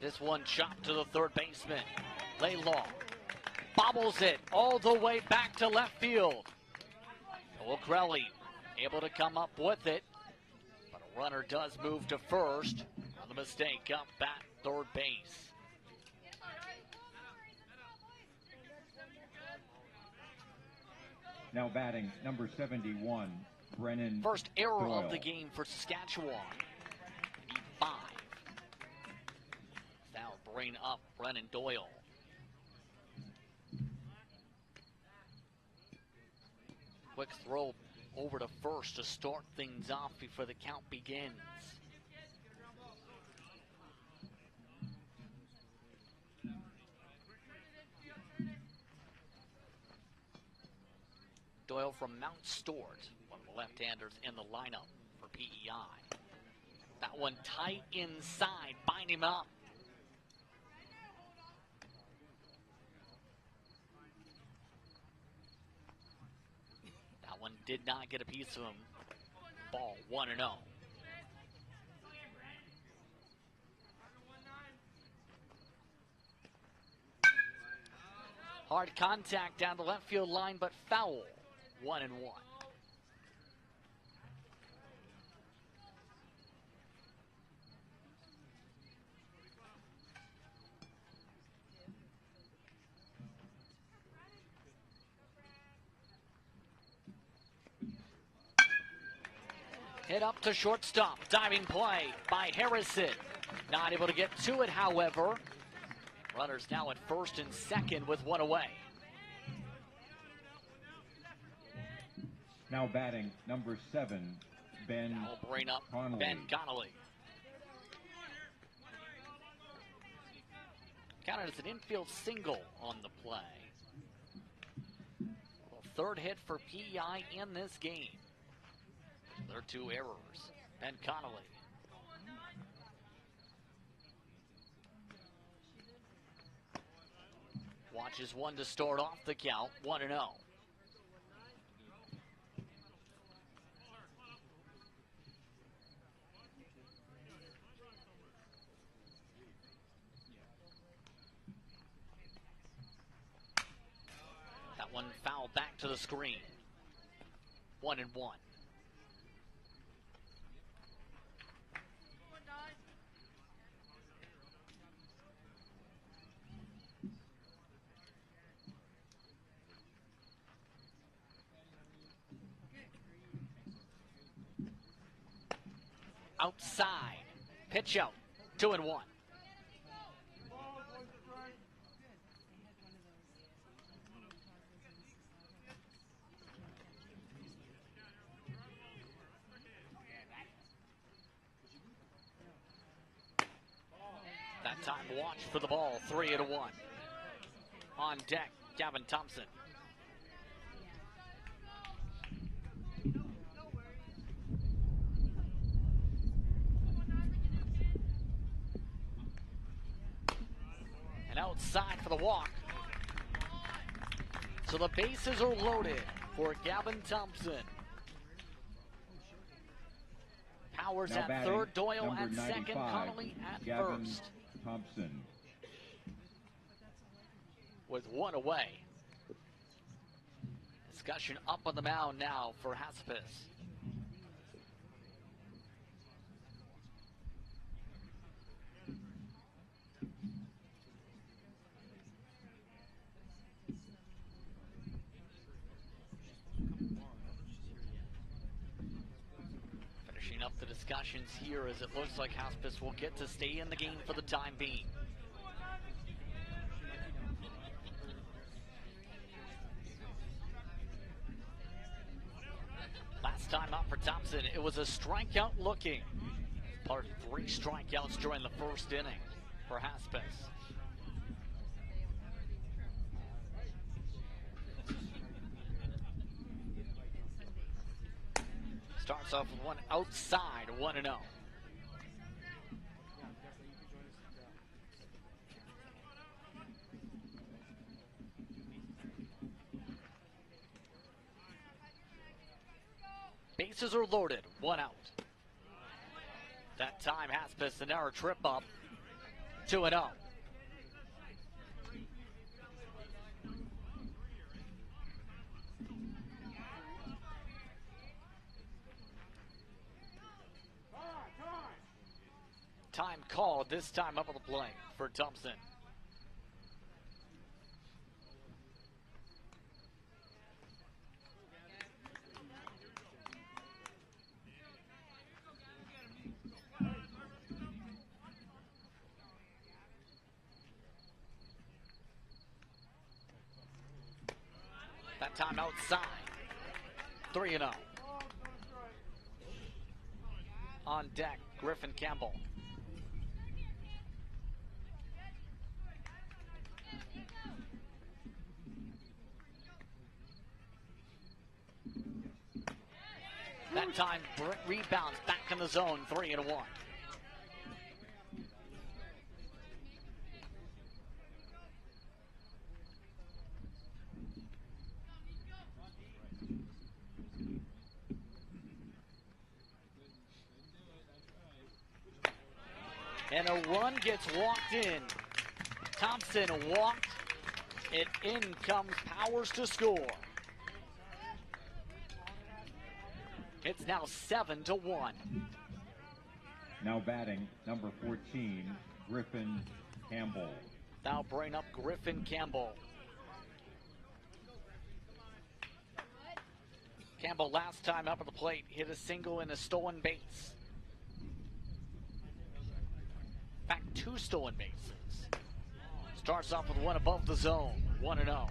This one chopped to the third baseman. Laylaw bobbles it all the way back to left field. Will Crowley able to come up with it, but a runner does move to first on the mistake up at third base. Now batting number 71, Brennan First error Doyle. of the game for Saskatchewan. Need 5. Now bring up Brennan Doyle. Quick throw over to first to start things off before the count begins. Doyle from Mount Stewart, one of the left-handers in the lineup for PEI. That one tight inside, bind him up. That one did not get a piece of him. Ball 1-0. Hard contact down the left field line, but foul. 1-1. Hit up to shortstop. Diving play by Harrison. Not able to get to it, however. Runners now at first and second with one away. Now batting number 7, Ben Now will bring up Connolly. Ben Connolly. Counted as an infield single on the play. Well, third hit for PEI in this game. There are 2 errors. Ben Connolly. Watches one to start off the count, 1-0. One foul back to the screen. 1-1. Outside. Pitch out. 2-1. That time watch for the ball. 3-1. On deck, Gavin Thompson. And outside for the walk. So the bases are loaded for Gavin Thompson. Powers Now at batting, third, Doyle number at second, 95, Connolly at Gavin first. Thompson. With one away. Discussion up on the mound now for Haspis. Finishing up the discussions here as it looks like Haspis will get to stay in the game for the time being. Last time out for Thompson, it was a strikeout looking. Part of 3 strikeouts during the first inning for Haspis. Starts off with one outside, 1-0. Bases are loaded, 1 out. That time Haspis an error trip up, 2-0. Time called, this time up on the plate for Thompson. That time outside. 3-0. On deck, Griffin Campbell. That time, rebounds back in the zone, 3-1. And a run gets walked in. Thompson walked. It in comes Powers to score. It's now 7-1. Now batting, number 14, Griffin Campbell. Now bring up Griffin Campbell. Campbell last time up at the plate hit a single and a stolen base. In fact, 2 stolen bases. Starts off with one above the zone, 1-0.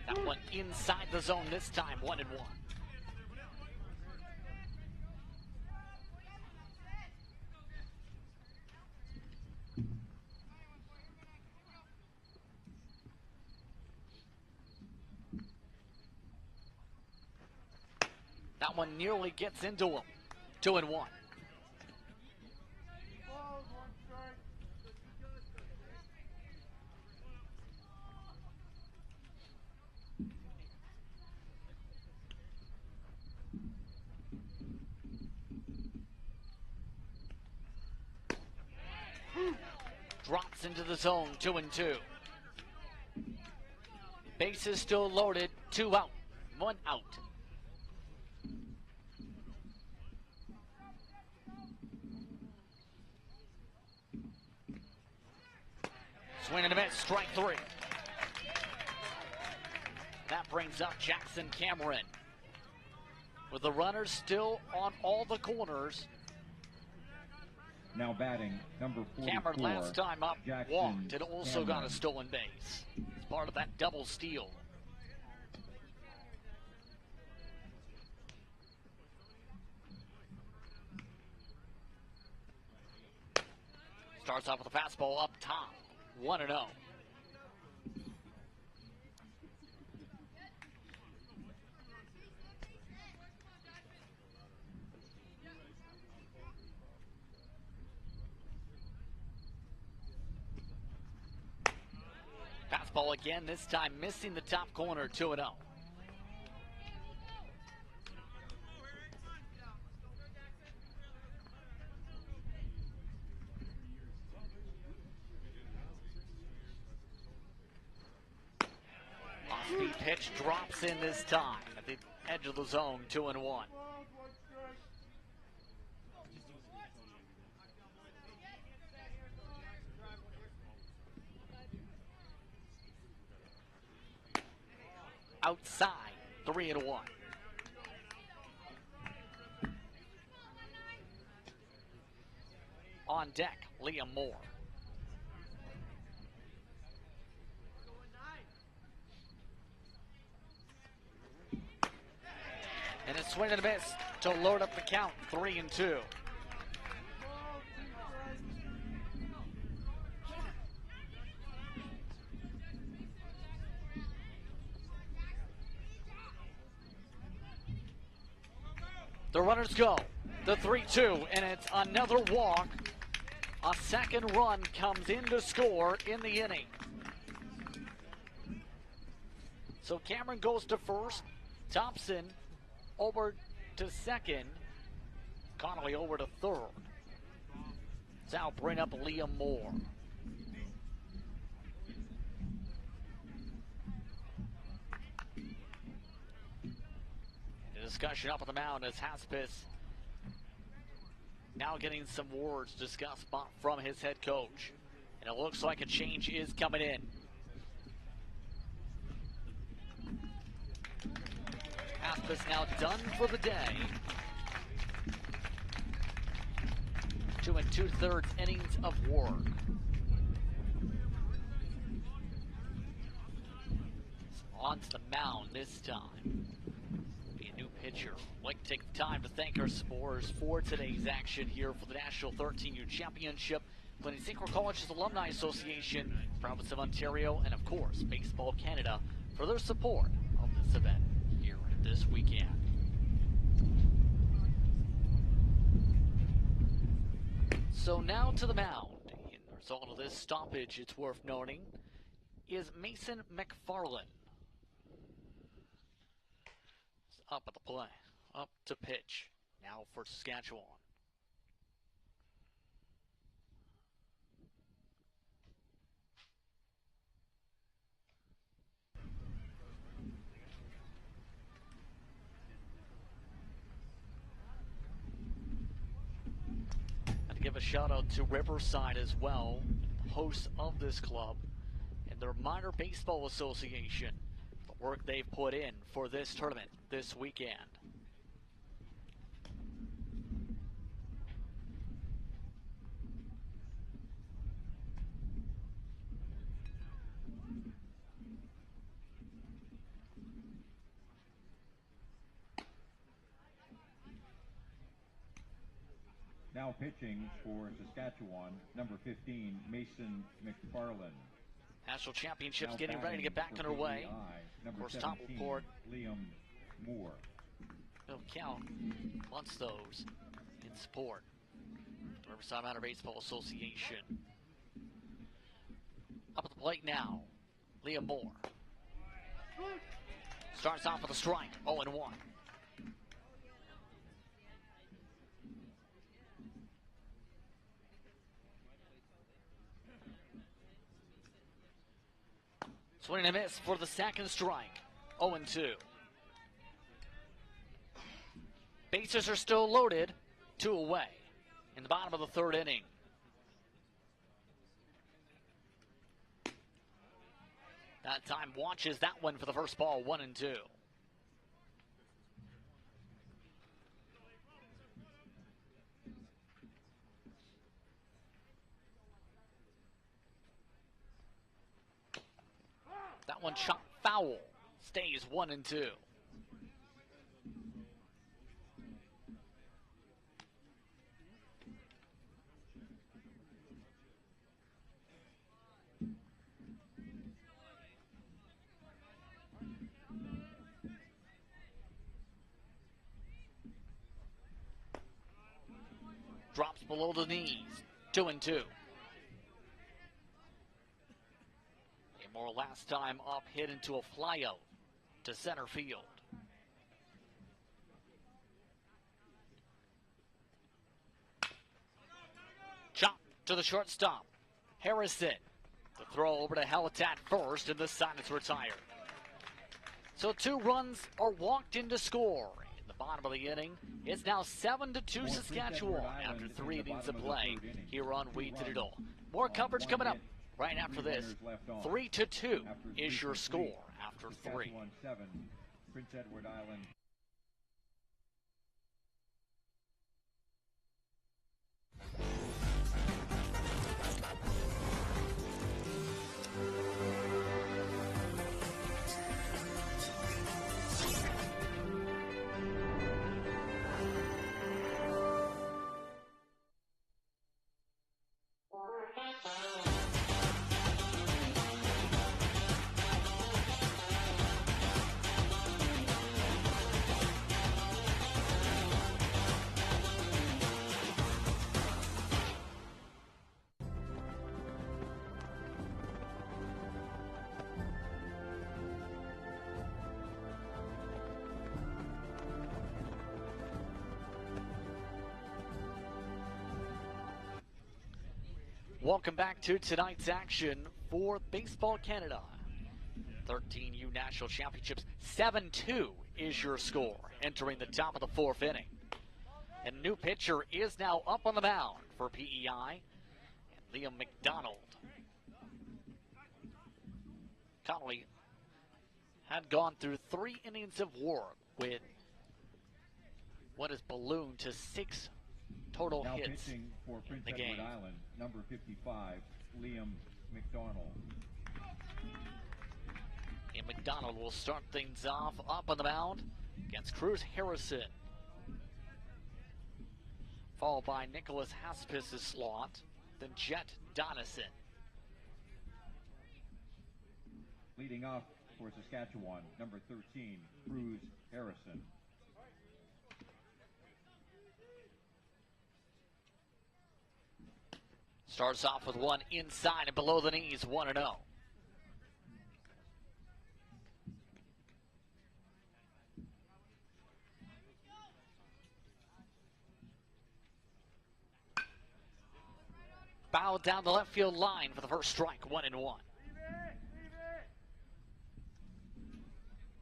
That one inside the zone this time, 1-1. That one nearly gets into him. 2-1. Jackson to the zone, 2-2. Bases still loaded, 2 out, 1 out. Swing and a miss, strike 3. That brings up Jackson Cameron. With the runners still on all the corners. Now batting, number 44. Cameron last time up Jackson walked and also Cameron. got a stolen base. It's part of that double steal. Starts off with a fastball up top, 1-0. Fastball again, this time missing the top corner, 2-0. Off-speed pitch drops in this time at the edge of the zone, 2-1. Outside, 3-1. On deck, Liam Moore. And a swing and a miss to load up the count, 3-2. The runners go, the 3-2, and it's another walk. A second run comes in to score in the inning. So Cameron goes to first, Thompson over to second, Connolly over to third. So now bring up Liam Moore. Discussion up on the mound as Haspis now getting some words discussed from his head coach. And it looks like a change is coming in. Haspis now done for the day. 2 2/3 innings of work. Onto the mound this time. Pitcher. I'd like to take the time to thank our supporters for today's action here for the National 13U Championship, including St. Croix College's Alumni Association, Province of Ontario, and of course, Baseball Canada for their support of this event here this weekend. So now to the mound. In the result of this stoppage, it's worth noting, is Mason McFarland. Up at the play, up to pitch, now for Saskatchewan. And to give a shout out to Riverside as well, host of this club, and their minor baseball association. Work they've put in for this tournament this weekend. Now pitching for Saskatchewan, number 15, Mason McFarland. National Championships Now getting ready to get back for underway. PEI, Of course, 17, top report. Liam Moore. Bill Count wants those in support. The Riverside Minor Baseball Association. Up at the plate now, Liam Moore. Starts off with a strike, 0-1. Swing and a miss for the second strike. 0-2. Bases are still loaded. 2 away in the bottom of the third inning. That time watches that one for the first ball. 1-2. That one shot foul. Stays 1-2. Drops below the knees. 2-2. More last time up, hit into a flyout to center field. Chop to the shortstop. Harrison. The throw over to Helitat first, and this side is retired. So 2 runs are walked in to score. In the bottom of the inning, it's now 7-2 Saskatchewan after 3 innings of play here on We Did It All. More coverage coming up. Right after this, 3-2 is your score after 3. Prince Edward Island. Welcome back to tonight's action for Baseball Canada. 13U National Championships, 7-2 is your score, entering the top of the 4th inning. And a new pitcher is now up on the mound for PEI, and Liam McDonald. Connolly had gone through 3 innings of work with what is ballooned to 6 total now hits pitching for Prince in the Edward game. Island, number 55, Liam McDonald. And McDonald will start things off up on the mound against Cruz Harrison. Followed by Nicholas Haspis' slot, then Jet Donison. Leading off for Saskatchewan, number 13, Cruz Harrison. Starts off with one inside and below the knees, 1-0. Foul down the left field line for the first strike, 1-1.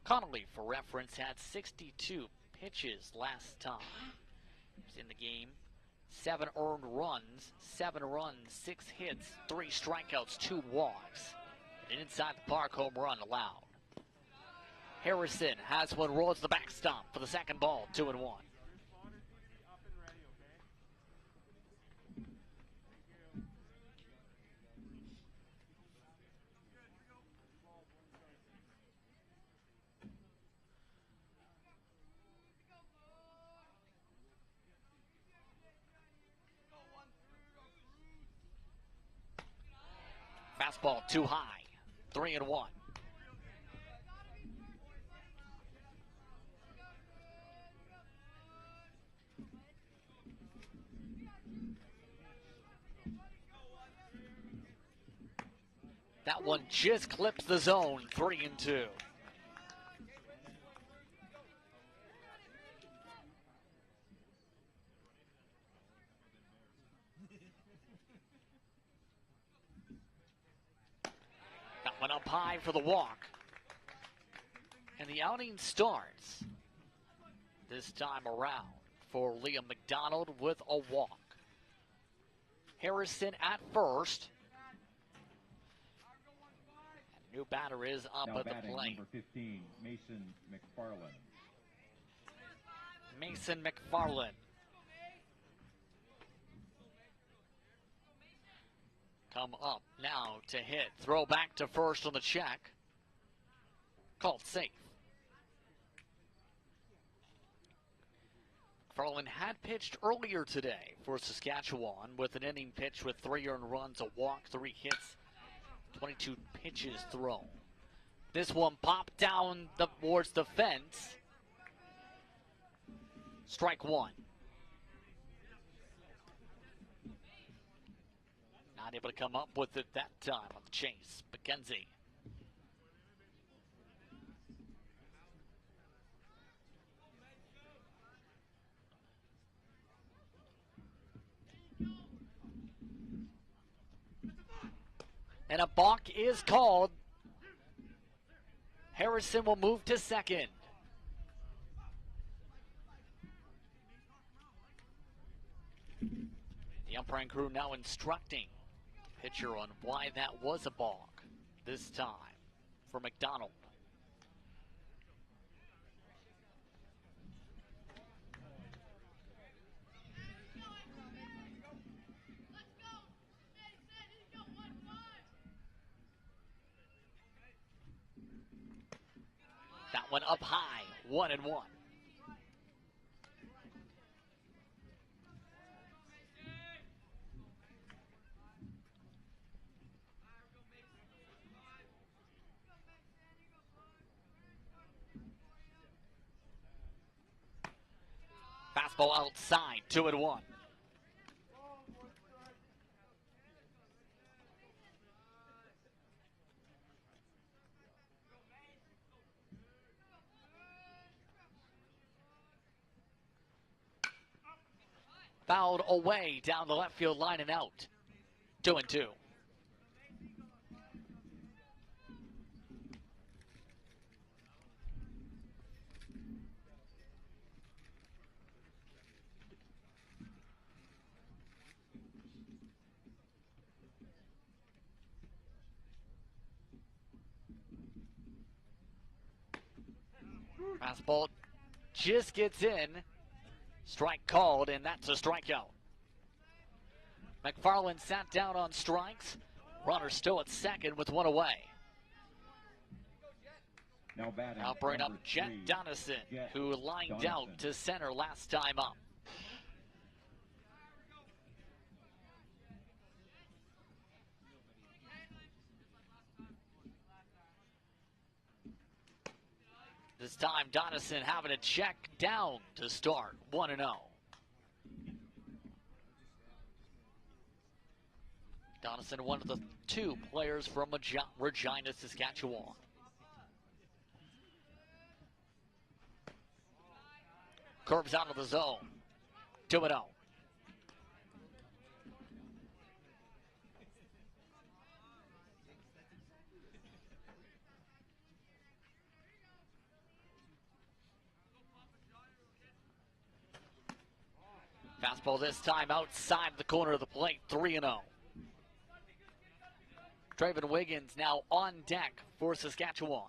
Connolly, for reference, had 62 pitches last time. He was in the game. 7 earned runs, 6 hits, 3 strikeouts, 2 walks. An inside the park home run allowed. Harrison has one rolled to the backstop for the second ball, 2-1. Fastball too high, 3-1. That one just clips the zone, 3-2. That one up high for the walk. And the outing starts this time around for Liam McDonald with a walk. Harrison at first. And new batter is up Now at the batting, plate. number 15, Mason McFarland. Mason McFarland. Come up now to hit. Throw back to first on the check. Called safe. McFarland had pitched earlier today for Saskatchewan with an inning pitch with 3 earned runs, a walk, 3 hits, 22 pitches thrown. This one popped down towards the fence. Strike 1. Not able to come up with it that time on the chase. McKenzie. And a balk is called. Harrison will move to second. The umpiring crew now instructing pitcher on why that was a balk this time for McDonald. That one up high, 1-1. Fastball outside, 2-1. Fouled away down the left field line and out. 2-2. Fastball just gets in. Strike called, and that's a strikeout. McFarland sat down on strikes. Runner still at second with 1 away. Now batting, Now bring up number Jet 3, Donison, Jet who lined Donison. out to center last time up. This time, Donison having to check down to start, 1-0. Donison, one of the 2 players from Regina, Saskatchewan. Curves out of the zone, 2-0. Fastball this time outside the corner of the plate, 3-0. Traven Wiggins now on deck for Saskatchewan.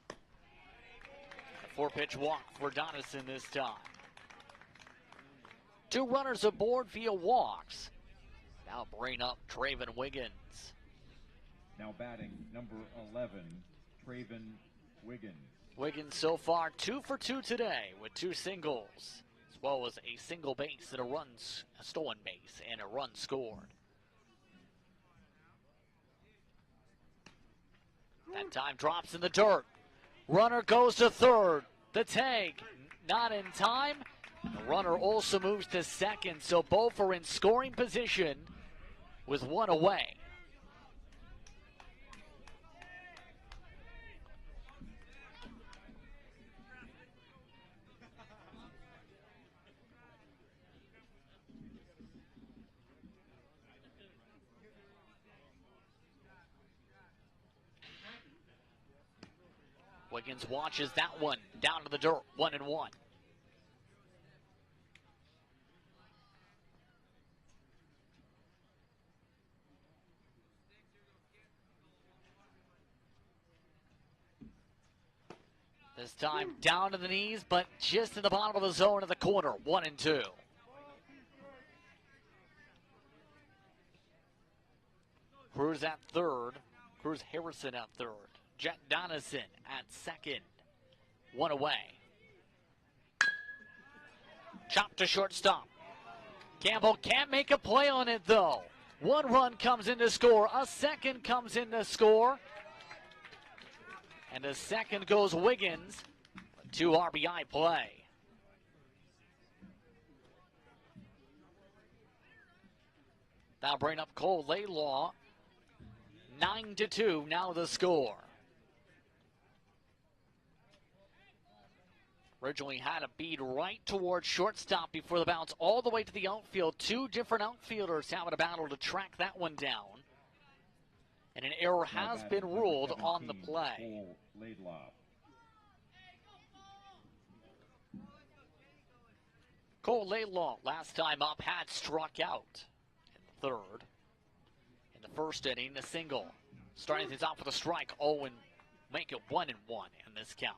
A 4-pitch walk for Donison this time. 2 runners aboard via walks. Now bring up Traven Wiggins. Now batting, number 11, Traven Wiggins. Wiggins so far 2 for 2 today with 2 singles, as well as a single base and a stolen base and a run scored. That time drops in the dirt. Runner goes to third. The tag not in time. The runner also moves to second, so both are in scoring position with 1 away. Wiggins watches that one down to the dirt, 1-1. This time down to the knees, but just in the bottom of the zone in the corner, 1-2. Cruz at third. Cruz Harrison at third. Jet Donison at second. One away. Chop to shortstop. Campbell can't make a play on it though. One run comes in to score. A second comes in to score. And the second goes Wiggins. A 2 RBI play. That'll bring up Cole Laylaw. 9-2 now the score. Originally had a bead right towards shortstop before the bounce all the way to the outfield. Two different outfielders having a battle to track that one down. And an error has been ruled on the play. Cole Laylaw, last time up, had struck out in the third. In the first inning, a single. Starting things off with a strike. Oh, and make it 1-1 in this count.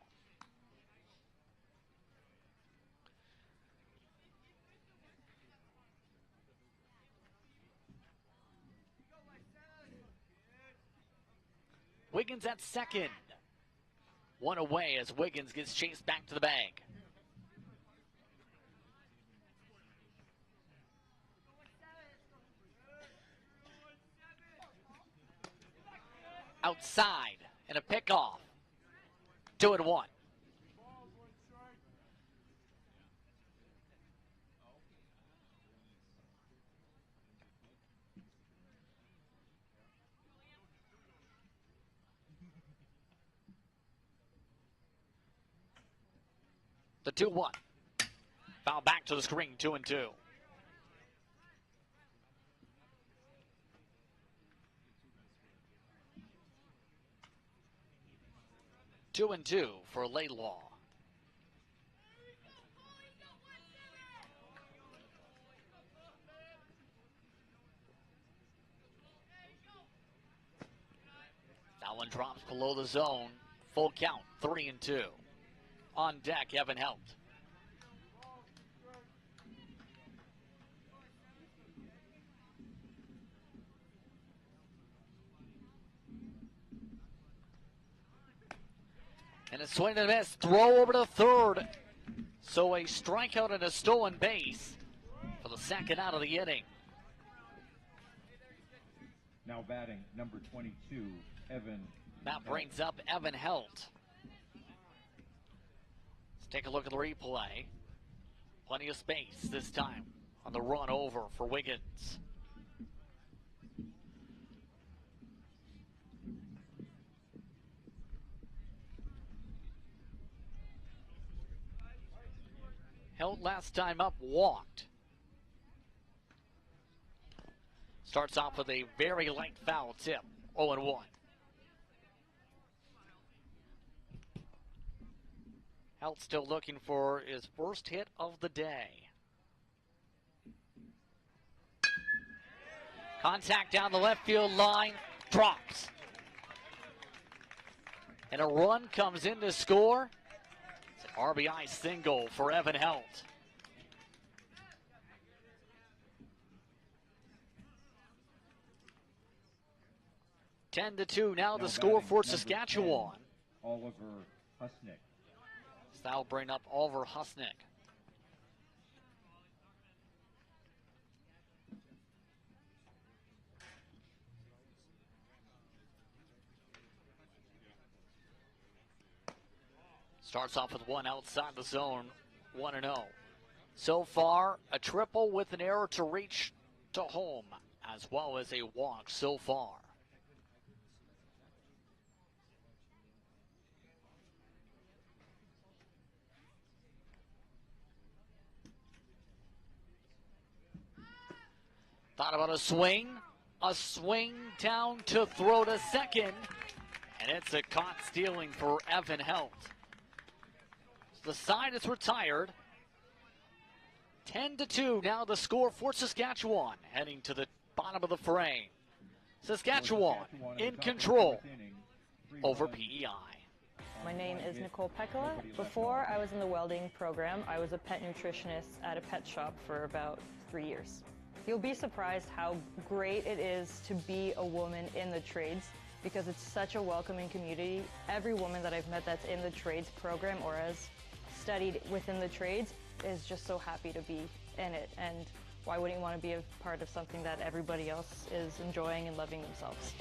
Wiggins at second. One away as Wiggins gets chased back to the bag. Outside and a pickoff. 2-1. The 2-1. Foul back to the screen, 2-2. Two and two for Laylaw. That one drops below the zone. Full count, 3-2. On deck, Evan helped. And a swing and a miss, throw over to third. So a strikeout and a stolen base for the second out of the inning. Now batting, number 22, Evan. That brings up Evan Helt. Let's take a look at the replay. Plenty of space this time on the run over for Wiggins. Held last time up, walked. Starts off with a very light foul tip, 0-1. Held still looking for his first hit of the day. Contact down the left field line, drops. And a run comes in to score. RBI single for Evan Helt. Ten to 2 now the score for Saskatchewan. 10, Oliver Husnick. That'll bring up Oliver Husnick. Starts off with one outside the zone, 1-0. So far, a triple with an error to reach to home, as well as a walk so far. Thought about a swing down to throw to second. And it's a caught stealing for Evan Helt. So the side is retired. 10-2 now the score for Saskatchewan, heading to the bottom of the frame. Saskatchewan in control over PEI. My name is Nicole Pekala. Before I was in the welding program, I was a pet nutritionist at a pet shop for about 3 years. You'll be surprised how great it is to be a woman in the trades because it's such a welcoming community. Every woman that I've met that's in the trades program or has studied within the trades is just so happy to be in it. And why wouldn't you want to be a part of something that everybody else is enjoying and loving themselves?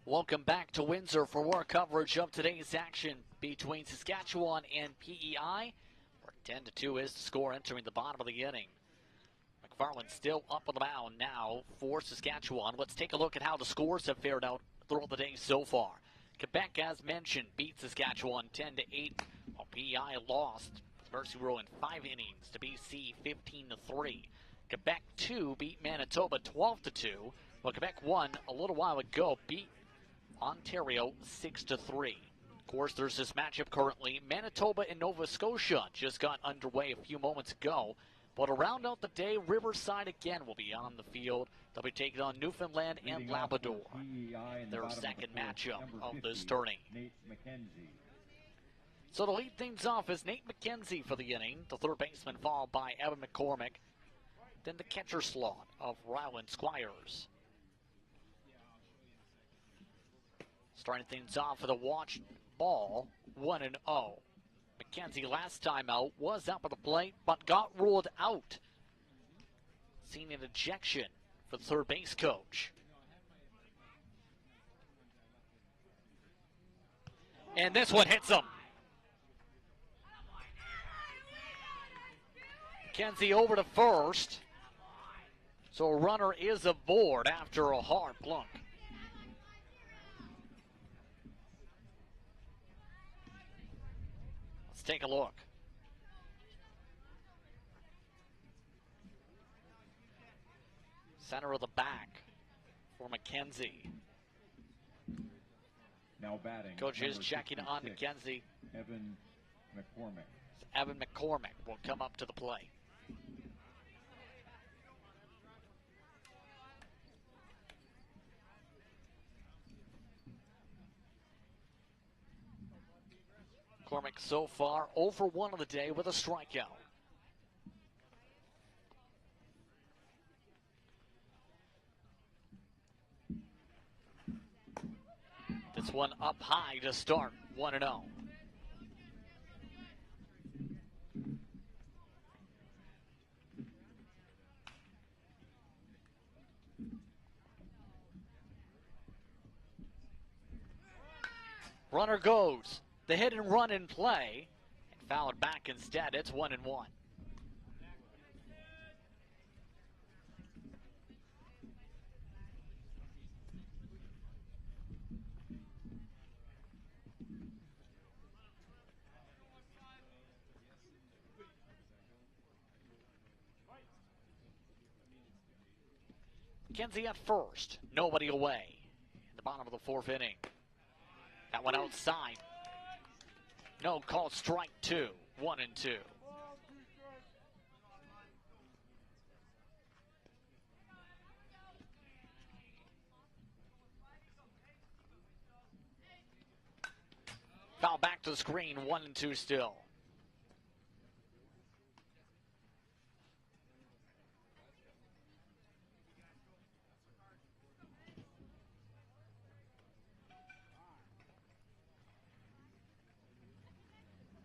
Welcome back to Windsor for more coverage of today's action between Saskatchewan and PEI, where 10-2 is the score entering the bottom of the inning. McFarland still up on the mound now for Saskatchewan. Let's take a look at how the scores have fared out throughout the day so far. Quebec, as mentioned, beat Saskatchewan 10-8, while PEI lost with Mercy Row in 5 innings to BC 15-3. Quebec 2 beat Manitoba 12-2, while Quebec 1 a little while ago beat Ontario 6-3. Of course, there's this matchup currently. Manitoba and Nova Scotia just got underway a few moments ago. But to round out the day, Riverside again will be on the field. They'll be taking on Newfoundland and Labrador. Their second matchup of this tourney. So to lead things off is Nate McKenzie for the inning, the third baseman, followed by Evan McCormick. Then the catcher slot of Ryland Squires. Starting things off with a watch ball, 1-0. McKenzie last time out was up at the plate, but got ruled out. Seeing an ejection for the third base coach. And this one hits him. McKenzie over to first. So a runner is aboard after a hard plunk. Take a look. Center of the back for McKenzie. Now batting. Coach is checking 56, on McKenzie. Evan McCormick. Evan McCormick will come up to the plate. McCormick so far 0 for 1 on the day with a strikeout. This one up high to start, 1-0. Runner goes. The hit and run in play, and fouled back instead. It's 1-1. McKenzie at first, nobody away. In the bottom of the 4th inning. That one outside. No call, strike 2, 1-2. Foul back to the screen, 1-2 still.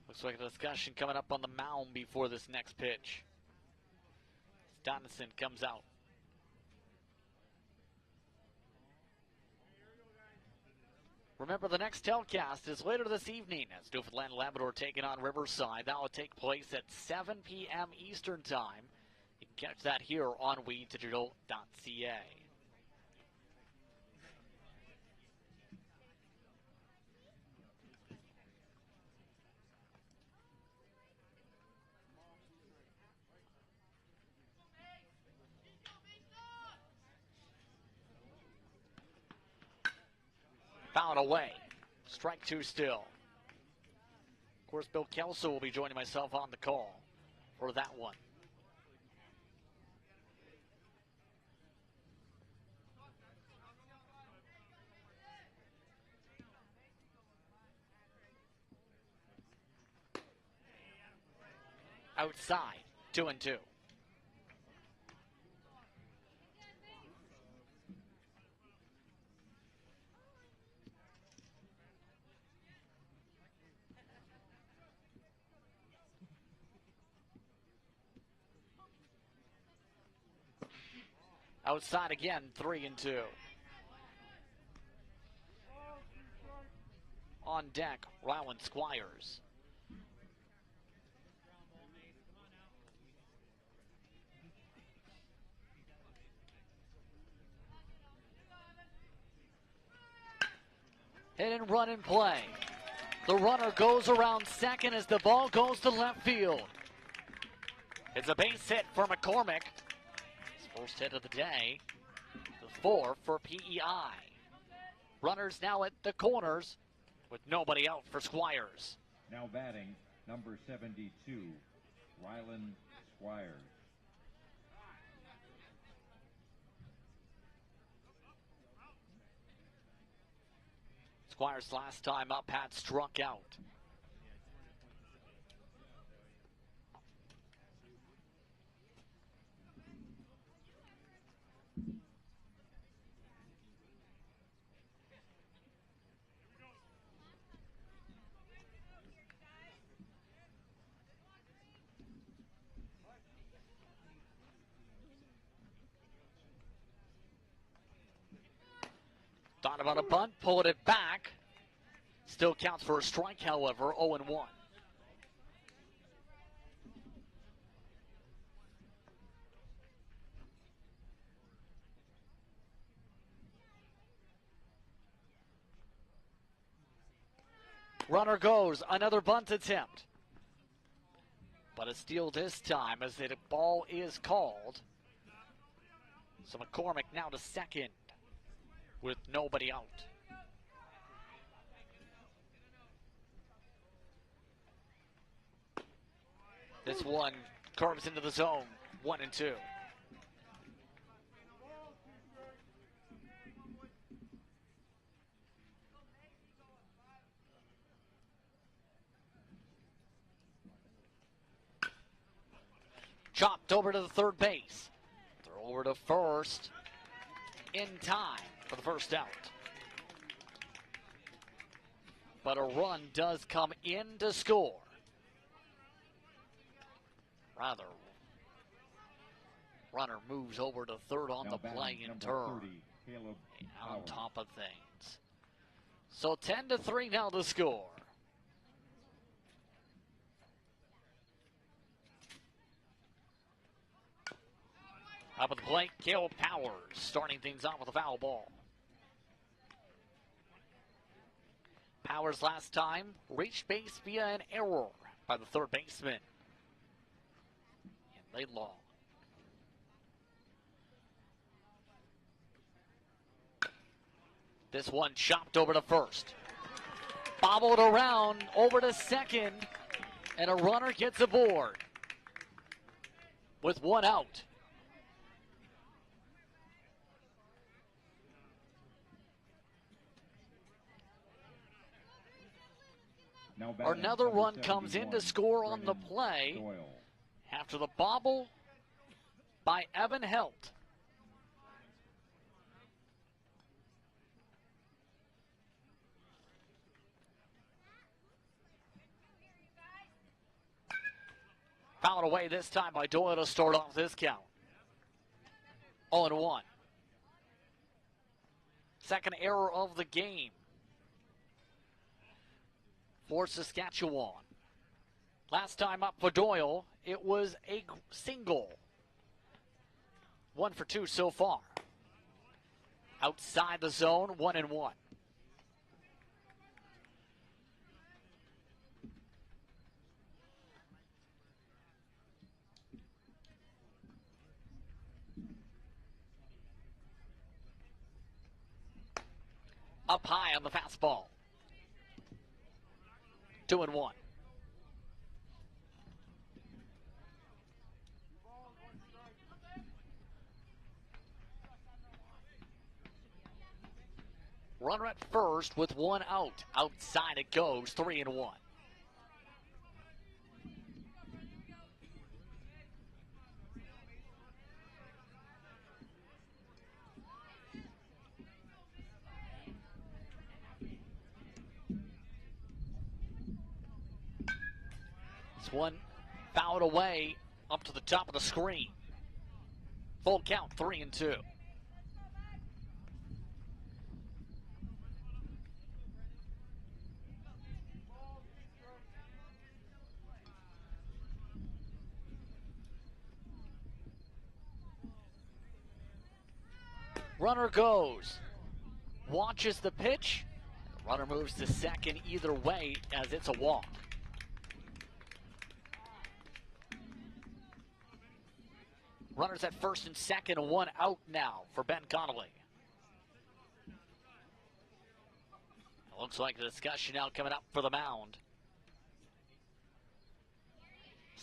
Looks like a discussion coming up on the mound before this next pitch. Donaldson comes out. Remember, the next telecast is later this evening as Newfoundland and Labrador taking on Riverside. That will take place at 7 p.m. Eastern Time. You can catch that here on WeDigital.ca. Fouled away. Strike two still. Of course, Bill Kelso will be joining myself on the call for that one. Outside, 2-2. Outside again, 3-2. On deck, Rowan Squires. Hit and run and play. The runner goes around second as the ball goes to left field. It's a base hit for McCormick. His first hit of the day. The 4 for PEI. Runners now at the corners with nobody out for Squires. Now batting, number 72, Rylan Squires. Squires last time up had struck out. Thought about a bunt, pulled it back. Still counts for a strike, however, 0-1. Runner goes, another bunt attempt. But a steal this time as the ball is called. So McCormick now to second with nobody out. This one curves into the zone, 1-2. Chopped over to the third base. Throw over to first in time for the first out. But a run does come in to score. Rather, runner moves over to third on Now the play in turn. 30, Caleb On Howard. top of things. So 10-3 now the score. Up at the plate, Caleb Powers starting things off with a foul ball. Powers last time reached base via an error by the third baseman. And laid long. This one chopped over to first. Bobbled around over to second. And a runner gets aboard with one out. Now batting, Another number run comes in to 71, score on the Brennan play Doyle. after the bobble by Evan Helt. Fouled away this time by Doyle to start off this count. 0-1. Second error of the game for Saskatchewan. Last time up for Doyle, it was a single. 1 for 2 so far. Outside the zone, 1-1. Up high on the fastball. 2-1. Runner at first with one out. Outside it goes, 3-1. This one fouled away up to the top of the screen. Full count, 3-2. Runner goes, watches the pitch. The runner moves to second either way as it's a walk. Runners at first and second, one out now for Ben Connolly. It looks like the discussion now coming up for the mound.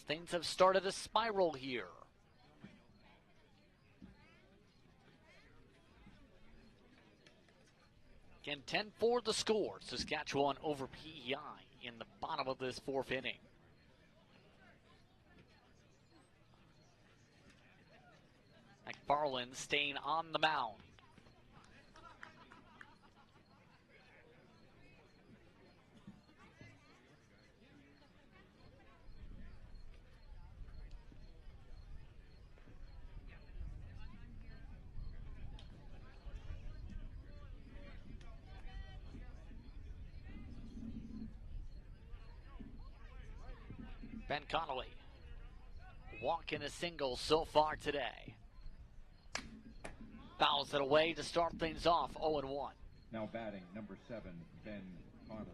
Things have started a spiral here. Again, 10-4 the score. Saskatchewan over PEI in the bottom of this fourth inning. McFarland staying on the mound. Ben Connolly walking a single so far today. Fouls it away to start things off, 0-1. Now batting, number 7, Ben Connolly.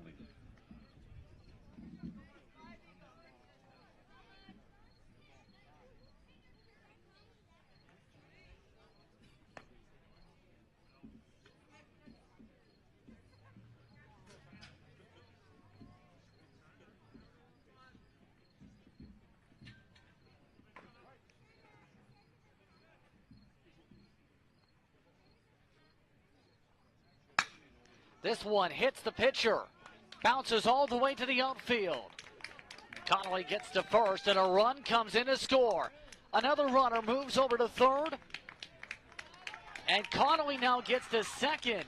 This one hits the pitcher, bounces all the way to the outfield. Connolly gets to first, and a run comes in to score. Another runner moves over to third, and Connolly now gets to second.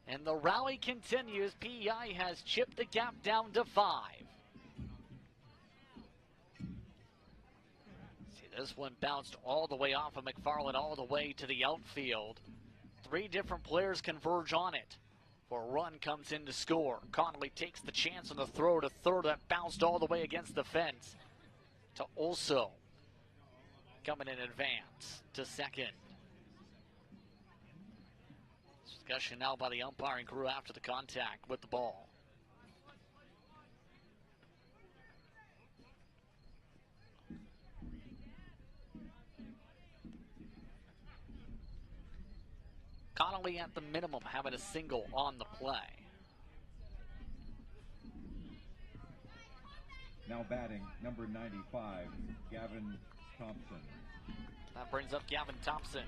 And the rally continues. PEI has chipped the gap down to 5. This one bounced all the way off of McFarland, all the way to the outfield. 3 different players converge on it. For a run comes in to score. Connolly takes the chance on the throw to third that bounced all the way against the fence. To also coming in advance to second. Discussion now by the umpiring crew after the contact with the ball. Connolly at the minimum having a single on the play. Now batting, number 95, Gavin Thompson. That brings up Gavin Thompson.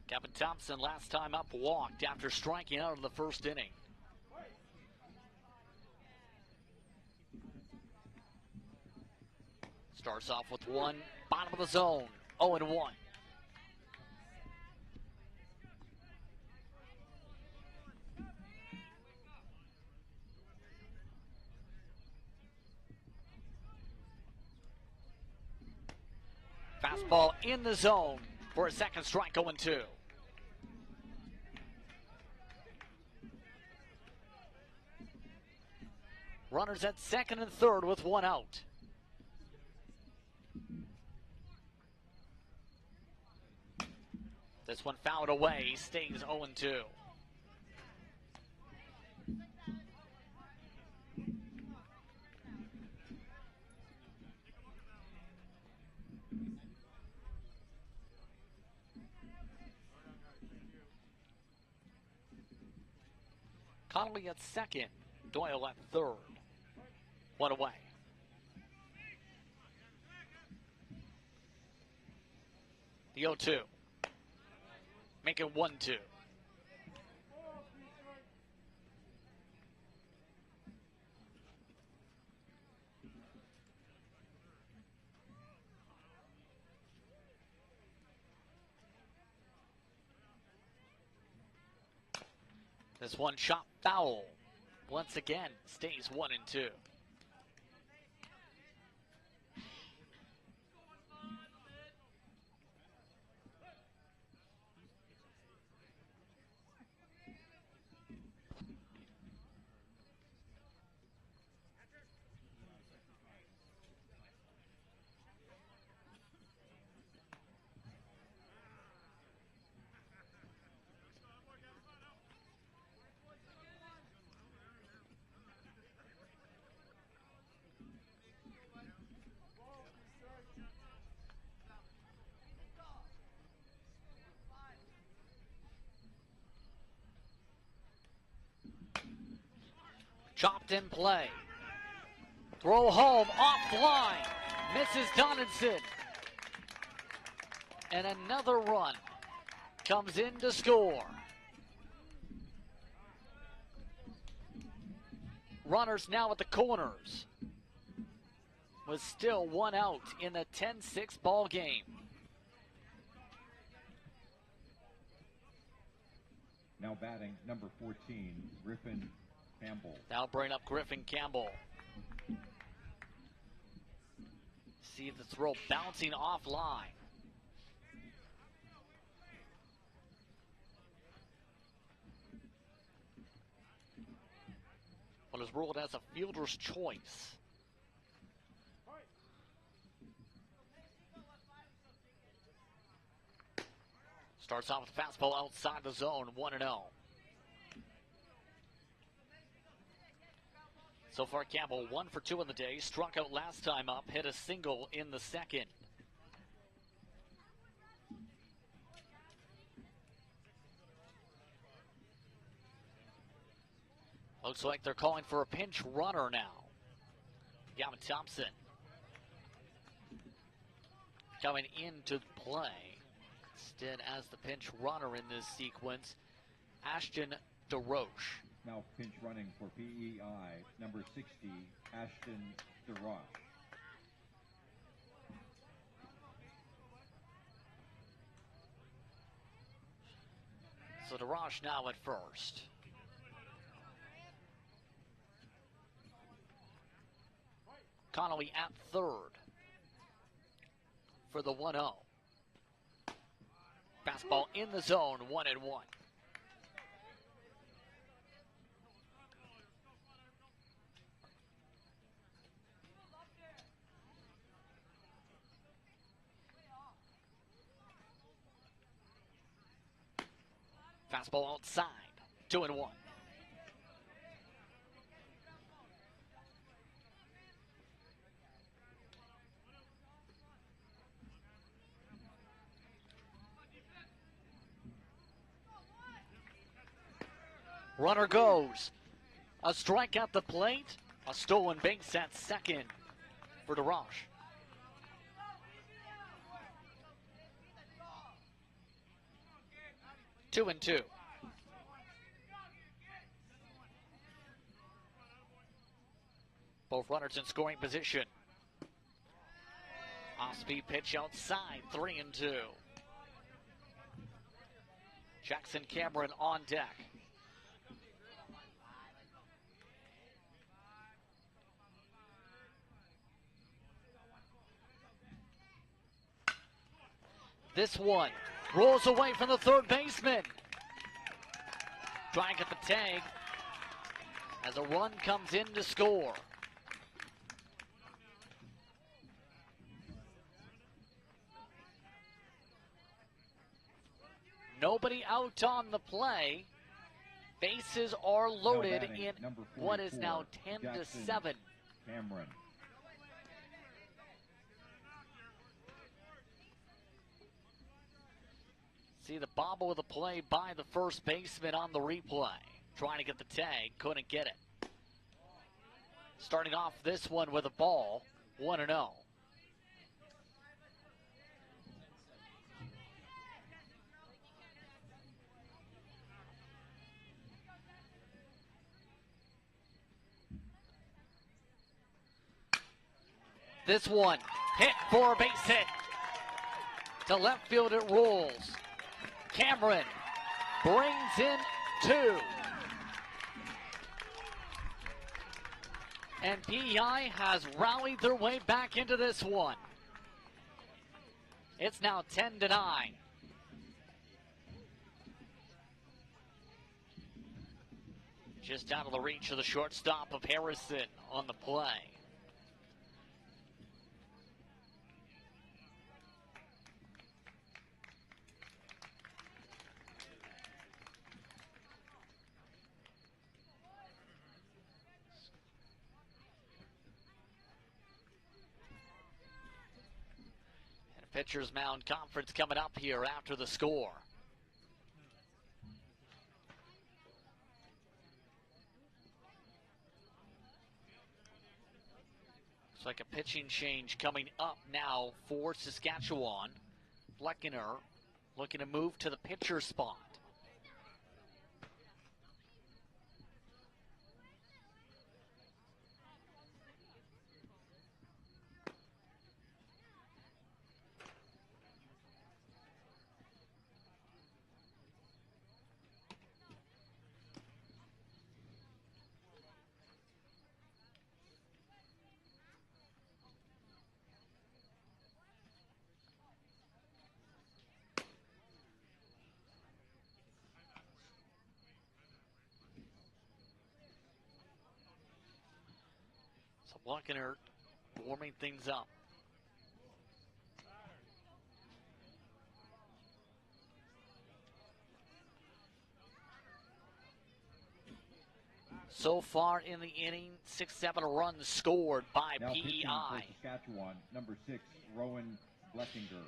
Gavin Thompson last time up walked after striking out in the first inning. Starts off with one, bottom of the zone, 0-1. Fastball in the zone for a second strike, 0-2. Runners at second and third with one out. This one fouled away, stays 0-2. Connolly at second. Doyle at third. One away. The 0-2. Make it 1-2. This one shot foul. Once again, stays 1-2. Chopped in play. Throw home, offline. Misses Donaldson. And another run comes in to score. Runners now at the corners. With still one out in the 10-6 ball game. Now batting, number 14, Griffin Campbell. Now bring up Griffin Campbell. See the throw bouncing offline. But is ruled as a fielder's choice. Starts off with a fastball outside the zone, 1-0. So far, Campbell 1 for 2 in the day. Struck out last time up, hit a single in the second. Looks like they're calling for a pinch runner now. Gavin Thompson coming into play. Instead, as the pinch runner in this sequence, Ashton DeRoche. Now pinch running for PEI, number 60, Ashton DeRoche. So DeRoche now at first. Connolly at third for the 1-0. Fastball in the zone, 1-1. Fastball outside, 2-1. Runner goes. A strike at the plate. A stolen base at second for DeRoche. Two and two. Both runners in scoring position. Off-speed pitch outside, 3-2. Jackson Cameron on deck. This one rolls away from the third baseman. Trying at the tag as a run comes in to score. Nobody out on the play. Bases are loaded in what is now 10-7. Cameron. See the bobble of the play by the first baseman on the replay. trying to get the tag, couldn't get it. Starting off this one with a ball, 1-0. This one hit for a base hit. To left field it rolls. Cameron brings in 2. And PEI has rallied their way back into this one. It's now 10-9. Just out of the reach of the shortstop of Harrison on the play. Pitcher's Mound Conference coming up here after the score. Looks like a pitching change coming up now for Saskatchewan. Fleckener looking to move to the pitcher spot. Fleckener warming things up. So far in the inning, 6-7 runs scored by now PEI. Pitching for Saskatchewan, number 6, Rowan Blessinger.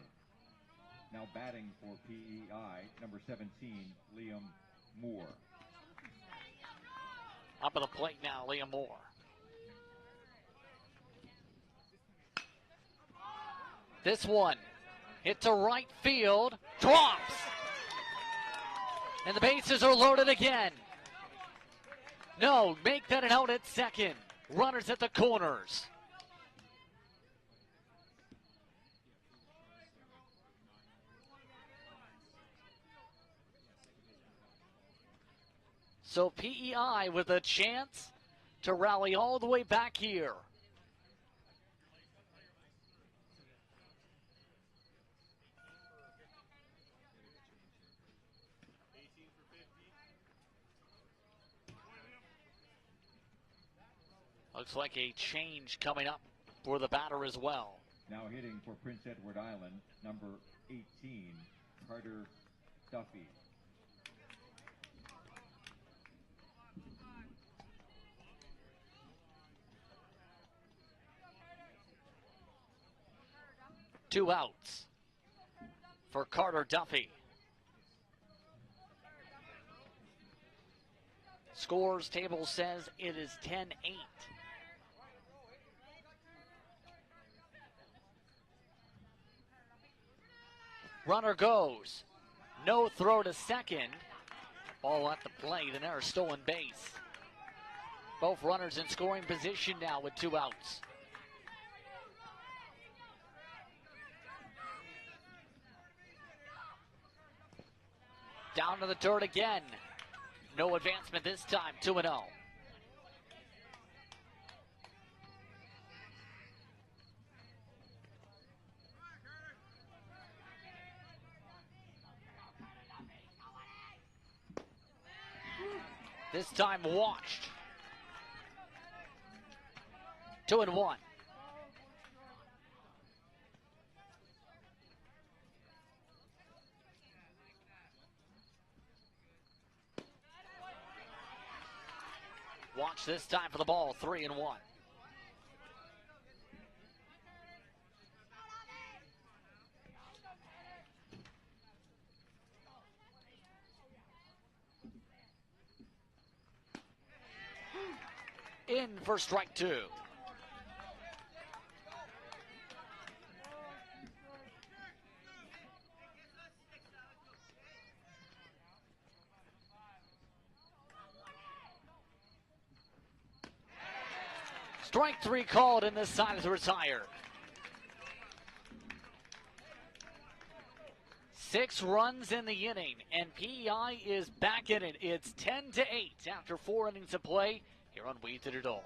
Now batting for PEI, number 17, Liam Moore. Up at the plate now, Liam Moore. This one hit to right field, drops. And the bases are loaded again. No, make that an out at second. Runners at the corners. So PEI with a chance to rally all the way back here. Looks like a change coming up for the batter as well. Now hitting for Prince Edward Island, number 18, Carter Duffy. Two outs for Carter Duffy. Scores table says it is 10-8. Runner goes. No throw to second. Ball at the plate, and there's a stolen base. Both runners in scoring position now with 2 outs. Down to the dirt again. No advancement this time, 2-0. This time watched. 2-1. Watch this time for the ball, 3-1. in for strike two. Strike three called, and this side is retired. 6 runs in the inning, and PEI is back in it. It's 10-8 after 4 innings of play here on We Did It All.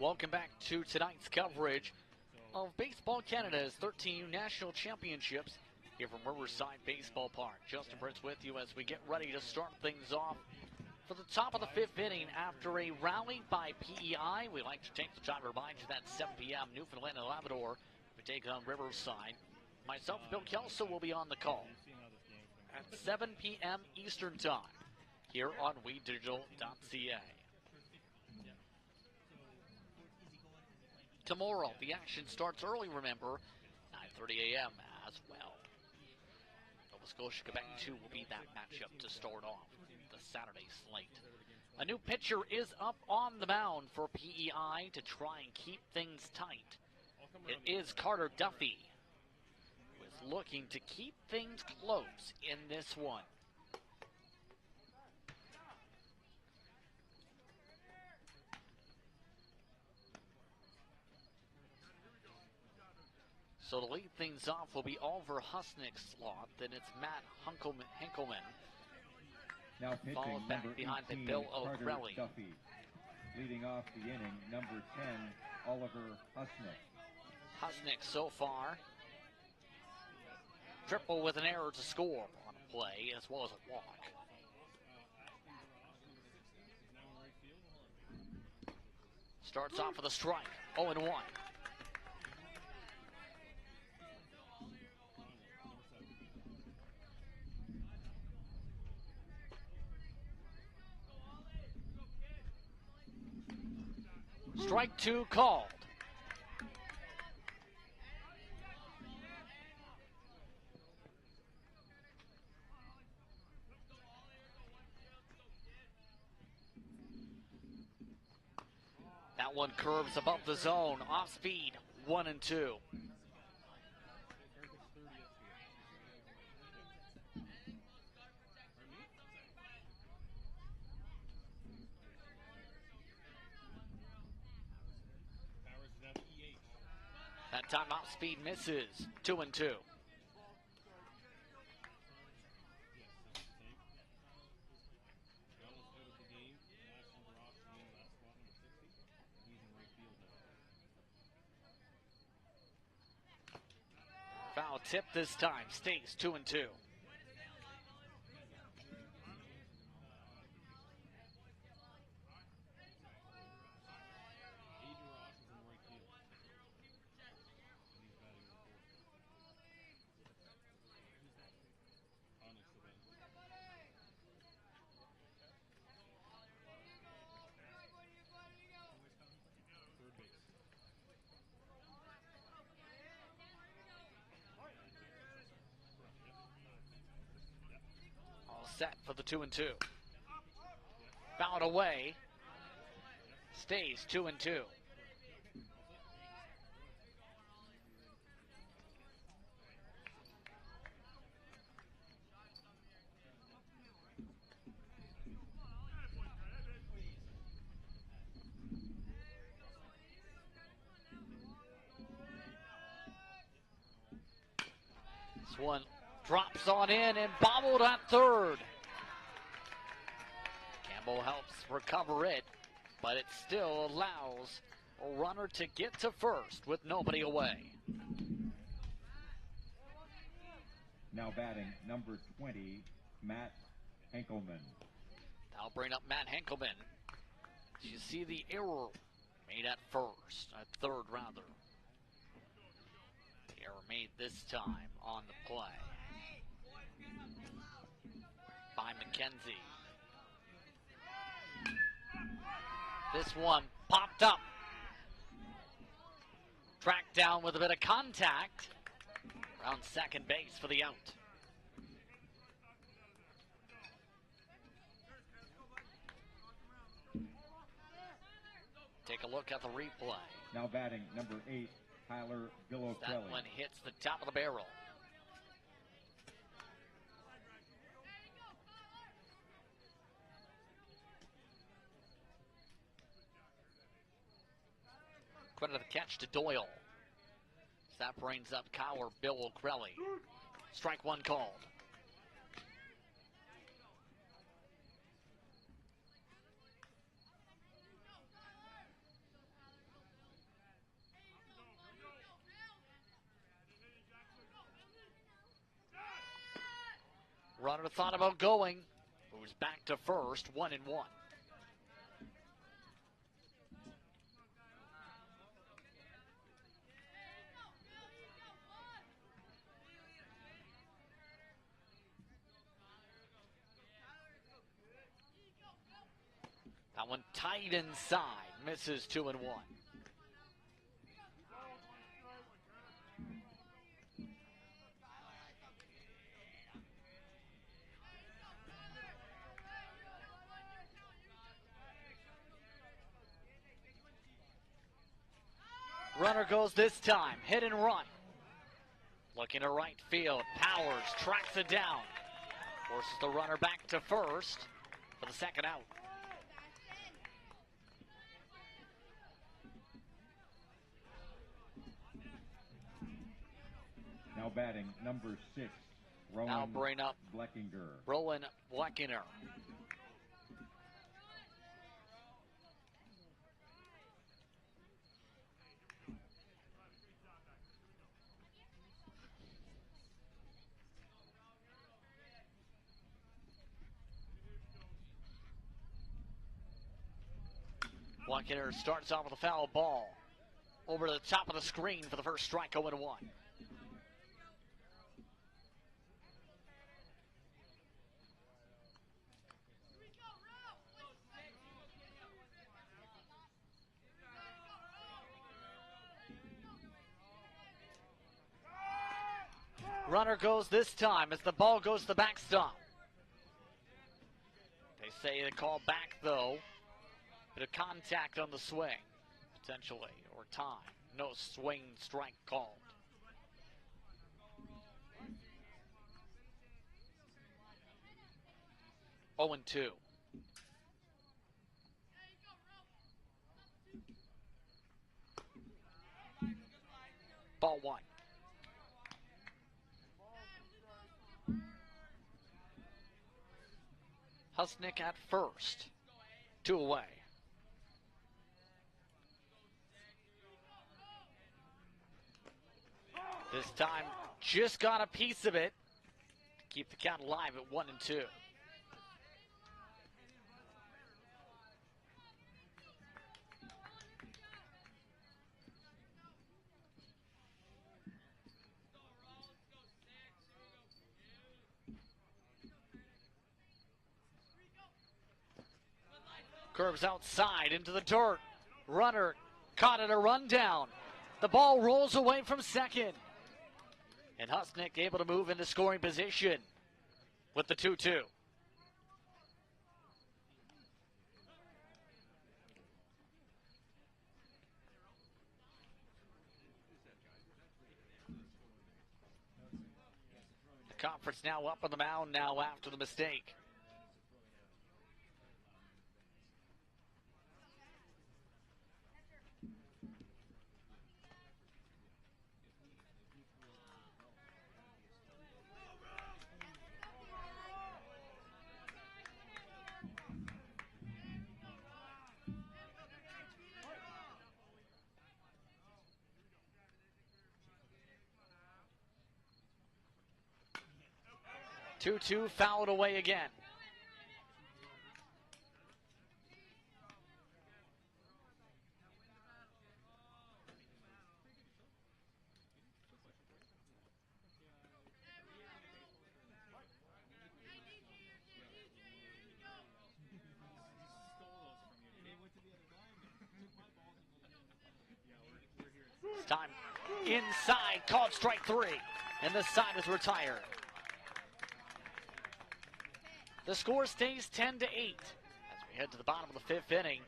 Welcome back to tonight's coverage of Baseball Canada's 13 National Championships here from Riverside Baseball Park. Justin Prince with you as we get ready to start things off for the top of the 5th inning after a rally by PEI. We like to take the time to remind you that 7 p.m. Newfoundland and Labrador we take on Riverside. Myself, Bill Kelso, will be on the call at 7 p.m. Eastern Time here on WeDigital.ca. Tomorrow, the action starts early, remember, 9:30 a.m. as well. Nova Scotia, Quebec 2 will be that matchup to start off the Saturday slate. A new pitcher is up on the mound for PEI to try and keep things tight. It is Carter Duffy, who is looking to keep things close in this one. So to lead things off will be Oliver Husnick's slot. Then it's Matt Henkelman. Now pitching, followed back behind by Bill O'Grelly. Duffy. Leading off the inning, number 10, Oliver Husnick. Husnick so far, triple with an error to score on a play as well as a walk. Starts off with a strike, 0-1. Strike two called. That one curves above the zone, off speed, 1-2. That time off speed misses, 2-2. Foul tip this time, stays 2-2. Set for the 2-2. Fouled away. Stays 2-2. This one Drops on in and bobbled at third. Campbell helps recover it, but it still allows a runner to get to first with nobody away. Now batting, number 20, Matt Henkelman. I'll bring up Matt Henkelman. You see the error made at first, at third rather. The error made this time on the play by McKenzie. This one popped up. Tracked down with a bit of contact around second base for the out. Take a look at the replay. Now batting, number 8, Tyler Billow That Kelly. one hits the top of the barrel. Credit of the catch to Doyle. That brings up Cower, Bill O'Crelly. Strike one called. Runner thought about going. Moves back to first, 1-1. That one tight inside, misses 2-1. Runner goes this time, hit and run. Looking to right field, Powers tracks it down. Forces the runner back to first for the second out. Now batting, number 6, Rowan Now bring up Bleckinger. Rowan Bleckinger. Bleckinger starts off with a foul ball. Over to the top of the screen for the first strike, 0-1. Runner goes this time as the ball goes to the backstop. They say the call back though. Bit of contact on the swing, potentially, or time. No swing strike called. Oh, 2. Ball 1. Husnick at first. 2 away. This time, just got a piece of it to keep the count alive at 1-2. Curves outside into the dirt. Runner caught at a rundown. The ball rolls away from second. And Husnick able to move into scoring position with the 2-2. The conference now up on the mound now after the mistake. 2-2 fouled away again. It's time inside, called strike 3, and the side is retired. The score stays 10-8 as we head to the bottom of the 5th inning.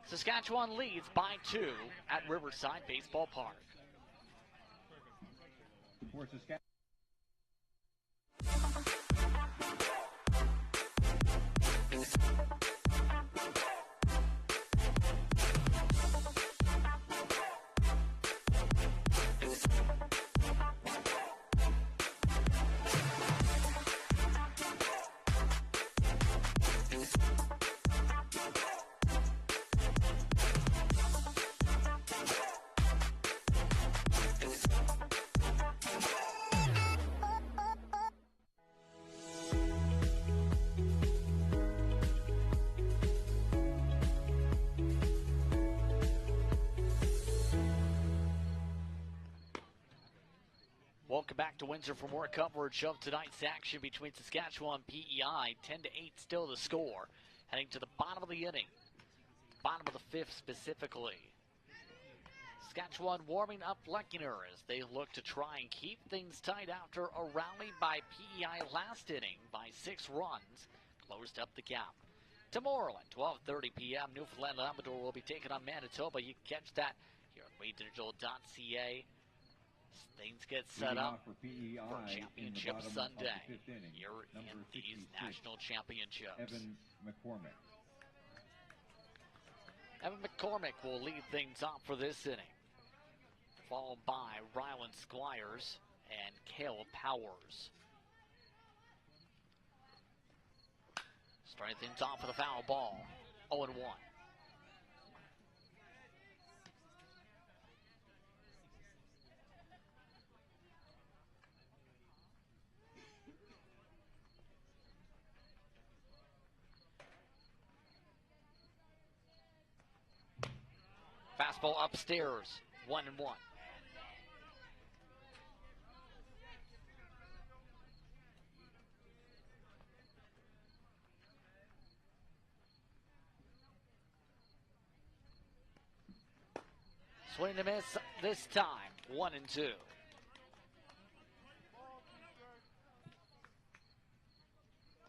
Saskatchewan leads by 2 at Riverside Baseball Park. For Saskatchewan. Welcome back to Windsor for more coverage of tonight's action between Saskatchewan and PEI. 10-8 still the score. Heading to the bottom of the inning. Bottom of the 5th specifically. Saskatchewan warming up Leckinger as they look to try and keep things tight after a rally by PEI last inning by 6 runs. Closed up the gap. Tomorrow at 12:30 p.m. Newfoundland Labrador will be taking on Manitoba. You can catch that here at WadeDigital.ca. Things get set up for Championship Sunday here in these national championships. Evan McCormick. Evan McCormick will lead things off for this inning, followed by Rylan Squires and Cale Powers. Starting things off with a foul ball, 0-1. Fastball upstairs, 1-1. Swing and a miss this time, 1-2.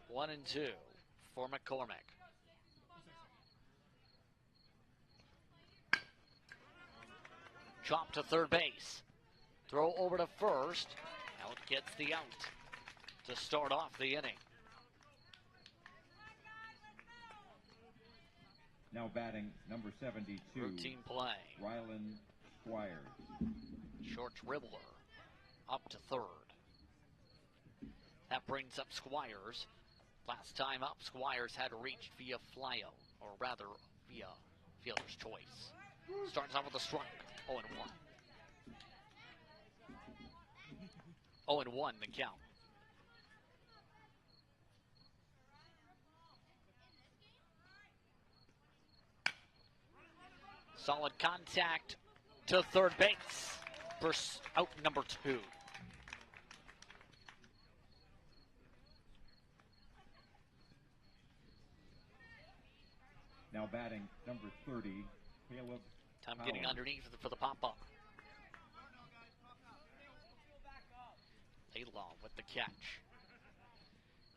One and two for McCormick. Chop to third base. Throw over to first. Out gets the out to start off the inning. Now batting number 72. Routine play. Rylan Squires. Short dribbler up to third. That brings up Squires. Last time up, Squires had reached via flyout, or rather via fielder's choice. Starts off with a strike. 0-1. 0-1 the count. Solid contact to third base. Burst out number 2. Now batting number 30, Caleb Time getting underneath for the pop-up. Laidlaw with the catch.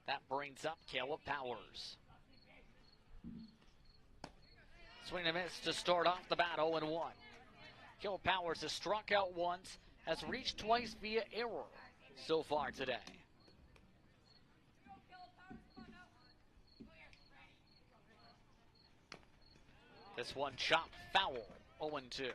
That brings up Caleb Powers. Swing and a miss to start off the bat, 0-1. Caleb Powers has struck out once, has reached twice via error so far today. This one chopped foul, 0-2.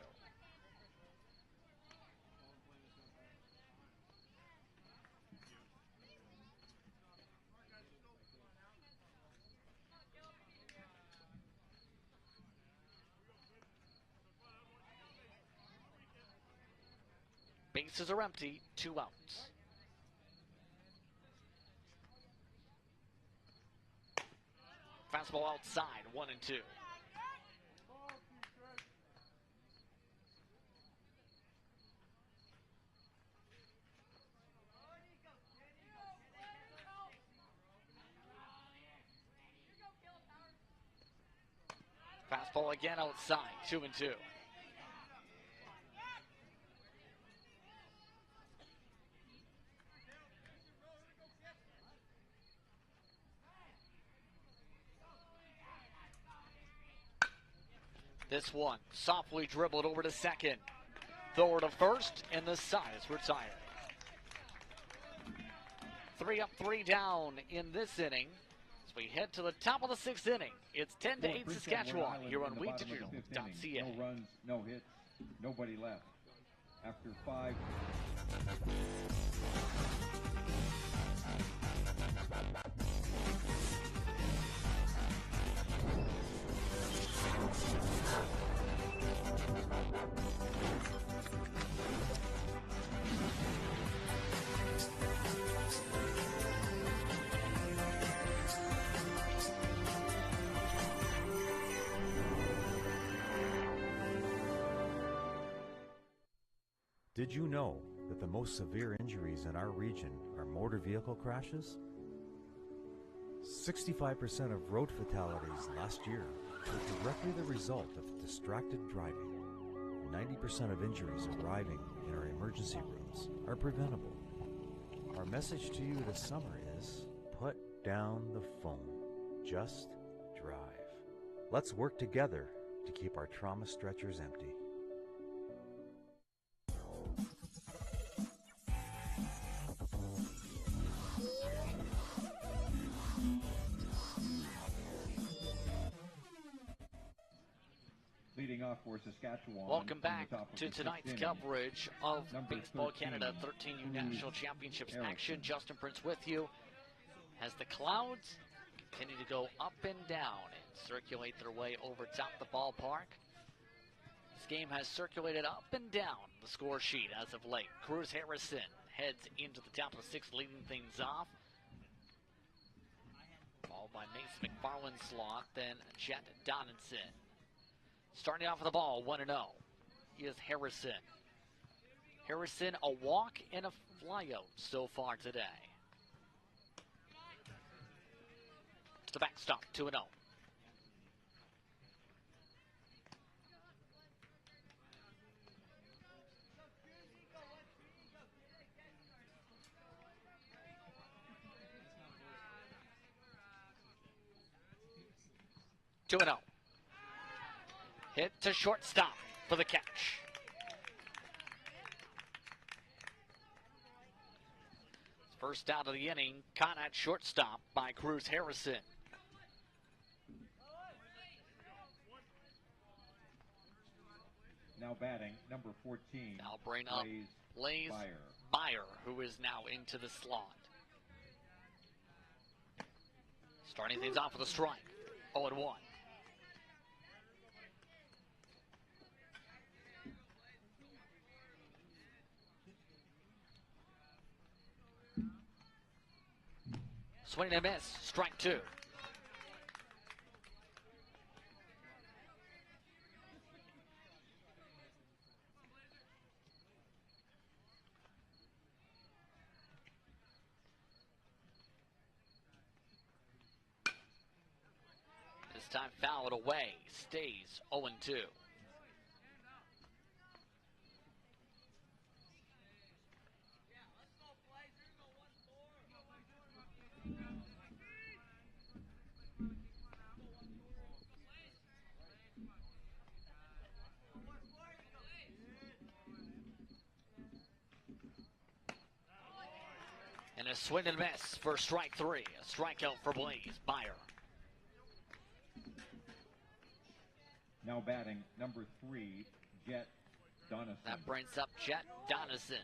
Bases are empty, 2 outs. Fastball outside, 1-2. Fastball again outside, 2-2. This one softly dribbled over to second. Thrower to first, and the side is retired. 3 up, 3 down in this inning. As we head to the top of the 6th inning, it's 10-8 Saskatchewan here on WeDigital.ca. No runs, no hits, nobody left. After 5. Did you know that the most severe injuries in our region are motor vehicle crashes? 65% of road fatalities last year were directly the result of distracted driving. 90% of injuries arriving in our emergency rooms are preventable. Our message to you this summer is, put down the phone. Just drive. Let's work together to keep our trauma stretchers empty. Leading off for Saskatchewan. Welcome back to tonight's coverage of Baseball 13, Canada 13U National Championships action. Justin Prince with you as the clouds continue to go up and down and circulate their way over top the ballpark. This game has circulated up and down the score sheet as of late. Cruz Harrison heads into the top of the 6th, leading things off. Followed by Mason McFarland slot, then Jet Donaldson. Starting off with the ball, 1-0, is Harrison. Harrison, a walk and a flyout so far today. To the backstop, 2-0. Hit to shortstop for the catch. First out of the inning, caught at shortstop by Cruz Harrison. Now batting, number 14. Now bring up Blaze Byer, who is now into the slot. Starting things off with a strike, 0-1. Swing and a miss, strike 2. This time fouled away, stays 0-2. And a swing and miss for strike 3. A strikeout for Blaze Byer. Now batting, number 3, Jet Donaldson. That brings up Jet Donaldson.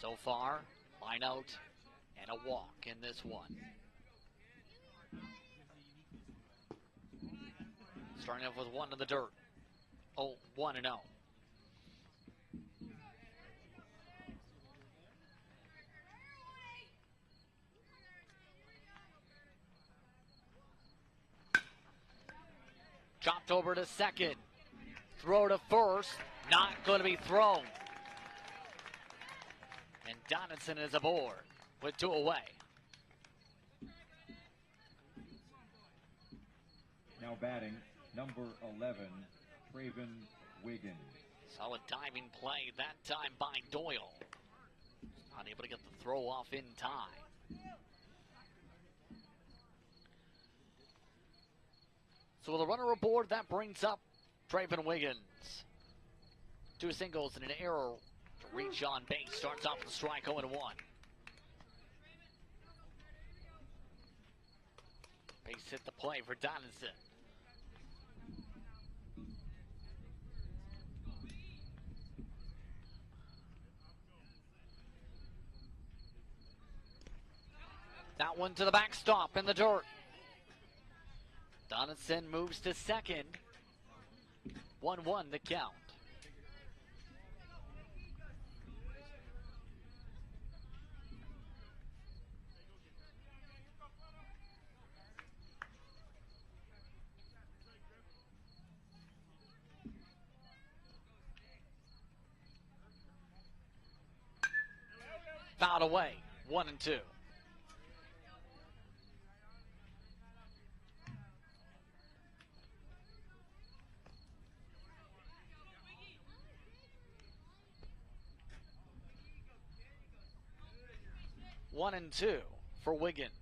So far, line out and a walk in this one. Starting off with 1 in the dirt. 1-0. Chopped over to second. Throw to first. Not going to be thrown. And Donaldson is aboard with 2 away. Now batting, number 11, Traven Wiggins. Solid diving play that time by Doyle. Not able to get the throw off in time. So with a runner aboard, that brings up Traven Wiggins. 2 singles and an error to reach on base. Starts off with a strike, 0-1. Base hit the play for Donaldson. That one to the backstop in the dirt. Donaldson moves to second. 1-1 the count. Fouled away. 1-2. One and two for Wiggins.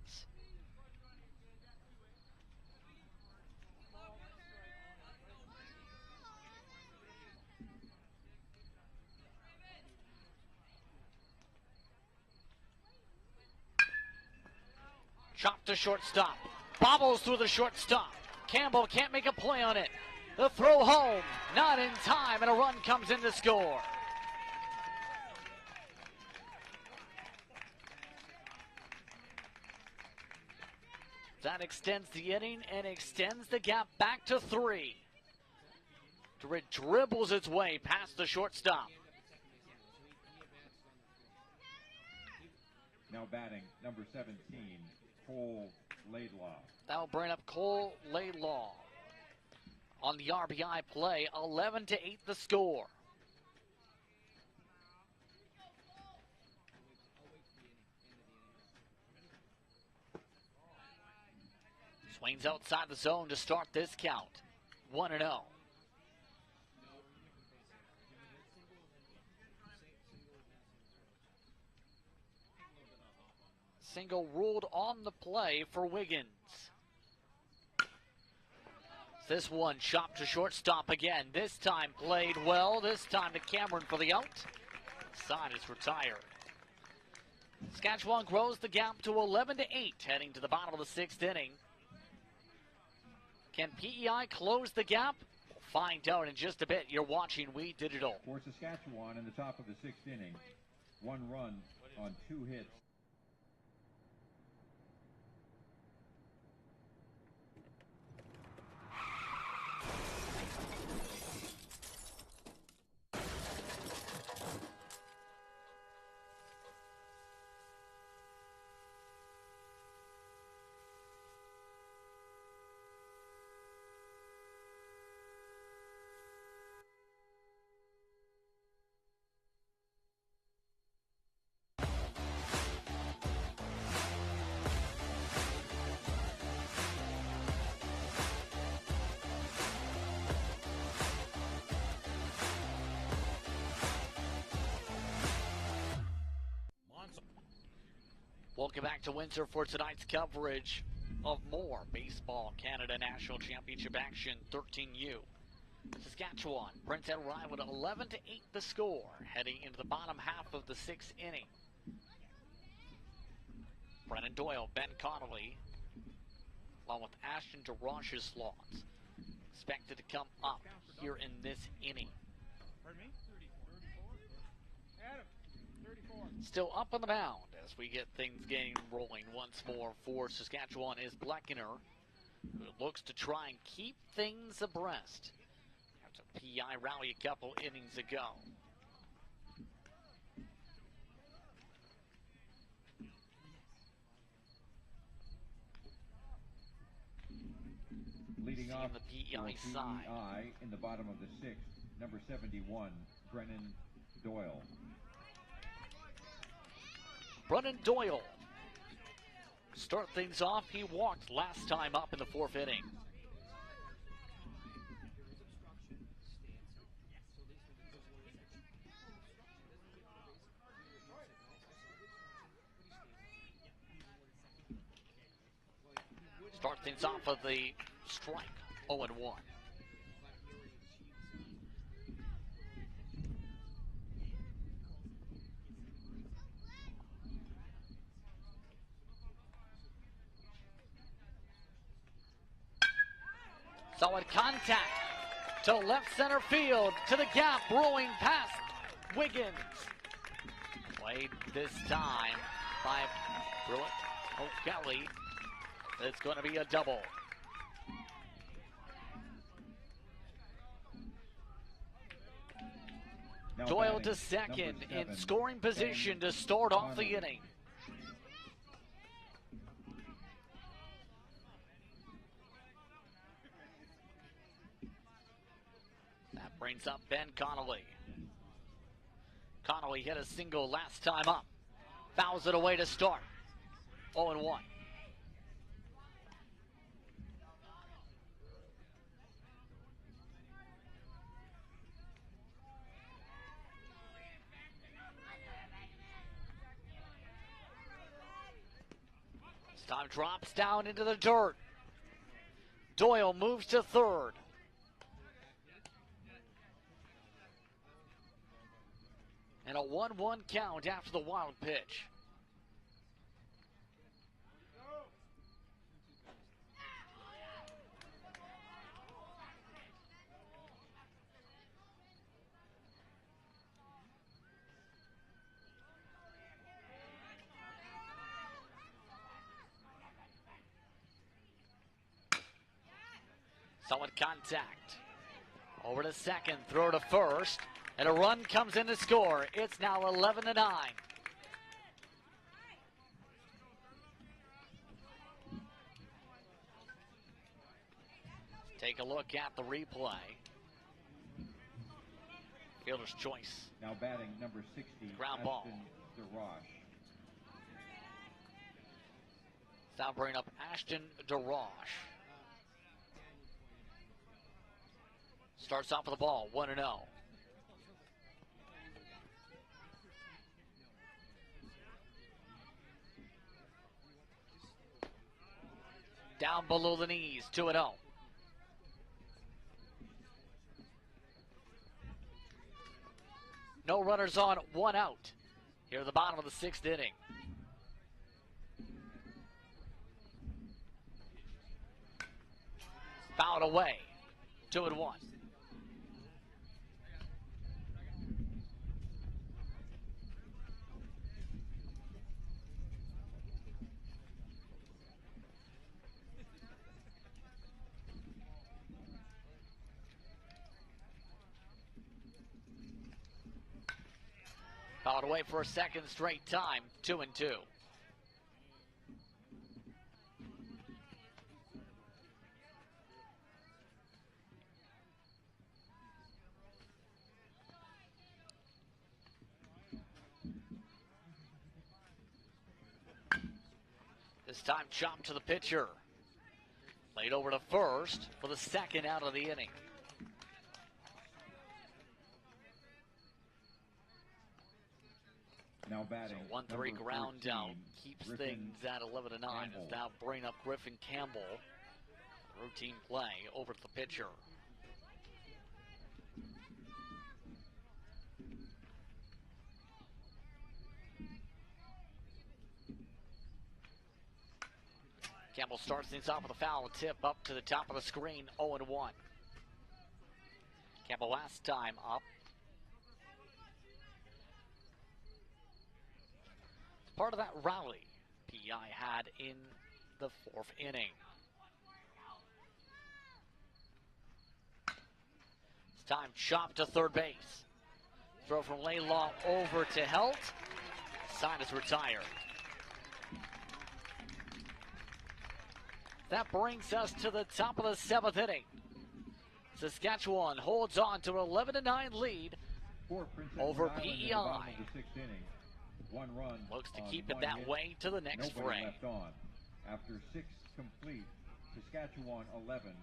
Chopped to shortstop. Bobbles through the shortstop. Campbell can't make a play on it. The throw home, not in time, and a run comes in to score. That extends the inning and extends the gap back to 3. It dribbles its way past the shortstop. Now batting, number 17, Cole Laidlaw. That'll bring up Cole Laidlaw on the RBI play. 11-8 the score. Swings outside the zone to start this count. 1-0. Single ruled on the play for Wiggins. This one chopped to shortstop again. This time played well. This time to Cameron for the out. Side is retired. Saskatchewan grows the gap to 11-8 heading to the bottom of the 6th inning. Can PEI close the gap? We'll find out in just a bit. You're watching We Digital. For Saskatchewan in the top of the 6th inning, 1 run on 2 hits. Welcome back to Windsor for tonight's coverage of more Baseball Canada National Championship action. 13U. Saskatchewan, Prince Edward with 11-8 the score, heading into the bottom half of the 6th inning. Brennan Doyle, Ben Connolly, along with Ashton DeRoche's slots, expected to come up here in this inning. Pardon me? 34. Adam, 34. Still up on the mound as we get things getting rolling once more for Saskatchewan is Bleckiner, who looks to try and keep things abreast after PI rally a couple innings ago. Leading off Leadoff the PEI for side. PEI in the bottom of the sixth, number 71, Brennan Doyle. Brennan Doyle. Start things off. He walked last time up in the fourth inning. Start things off with the strike, 0-1. Solid contact to left center field, to the gap, rolling past Wiggins. Played this time by Brewitt O'Kelly. It's going to be a double. Now Doyle batting, to second number in 7, scoring position Ben to start off the Connolly. inning. That brings up Ben Connolly. Connolly hit a single last time up. Fouls it away to start. 0-1. This time drops down into the dirt. Doyle moves to third. And a 1-1 count after the wild pitch. Solid contact. Over to second, throw to first, and a run comes in to score. It's now 11-9. Take a look at the replay. Fielder's choice. Now batting, number 60, Ground ball. Ashton DeRoche. Now bring up Ashton DeRoche. Starts off with the ball, 1-0. Down below the knees, 2-0. No runners on, 1 out. Here at the bottom of the sixth inning. Fouled away, 2-1. Fouled away for a second straight time, 2-2. This time chopped to the pitcher. Laid over to first for the second out of the inning. Now batting, So 1-3 number ground 13, out keeps Griffin things at 11-9. Campbell. As now bring up Griffin Campbell. Routine play over to the pitcher. Campbell starts things off with a foul tip up to the top of the screen, 0-1. Campbell last time up. Part of that rally PEI had in the fourth inning. It's time chopped to third base. Throw from Laylaw over to Helt. Sign is retired. That brings us to the top of the 7th inning. Saskatchewan holds on to an 11-9 lead over PEI. Looks to keep it that way to the next frame. Left on. After 6 complete, Saskatchewan 11.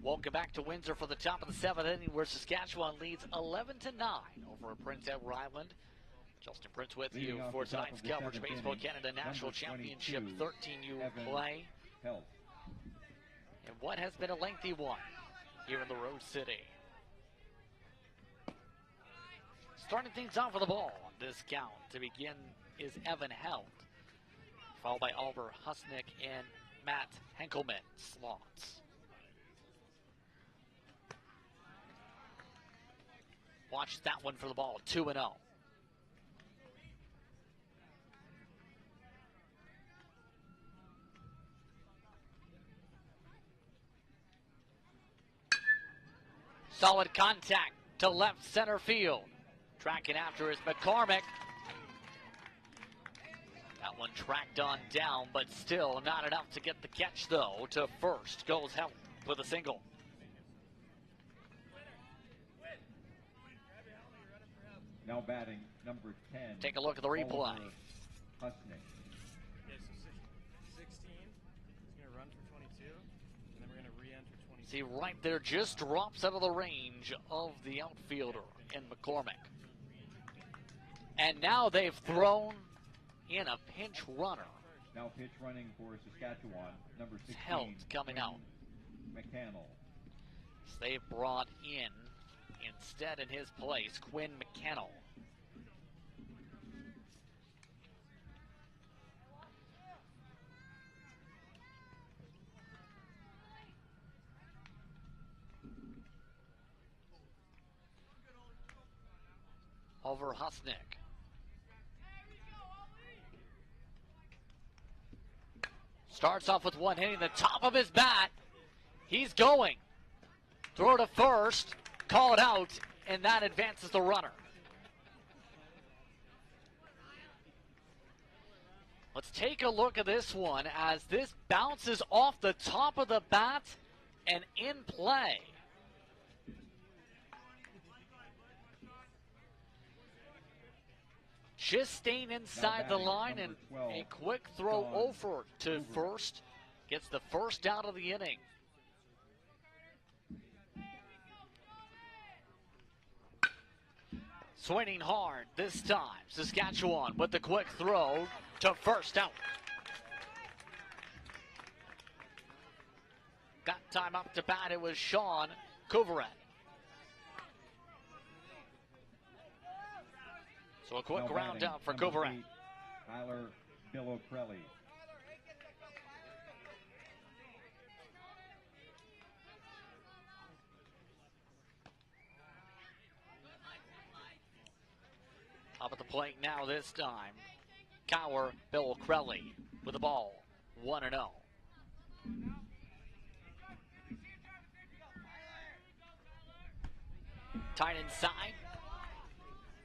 Welcome back to Windsor for the top of the 7th inning, where Saskatchewan leads 11-9 over Prince Edward Island. Justin Prince with you for tonight's coverage of Baseball Canada National Championship 13U play. And what has been a lengthy one here in the Rose City. Starting things off with the ball on this count to begin is Evan Held, followed by Oliver Husnick and Matt Henkelman slots. Watch that one for the ball, 2-0. Solid contact to left center field. Tracking after is McCormick. That one tracked on down, but still not enough to get the catch, though. To first goes Held with a single. Now batting, number 10. Take a look at the replay. Husnick. Okay, so 16. He's going to run for 22, and then we're going to re-enter 22. See, right there, just drops out of the range of the outfielder in McCormick. And now they've thrown in a pinch runner. Now pitch running for Saskatchewan, number 16. Held coming out. McCannell. So they've brought in, instead in his place, Quinn McCannell. Over Husnick. Starts off with one hitting the top of his bat. He's going. Throw to first. Call it out, and that advances the runner. Let's take a look at this one as this bounces off the top of the bat and in play. Just staying inside the line, and a quick throw over to first. Gets the first out of the inning. Swinging hard this time. Saskatchewan with the quick throw to first out. Got time up to bat. It was Sean Couverin. So a quick round out for Couverin. Tyler Billocrelli. Up at the plate now this time. Cower Billocrelli with the ball. 1-0. Tight inside.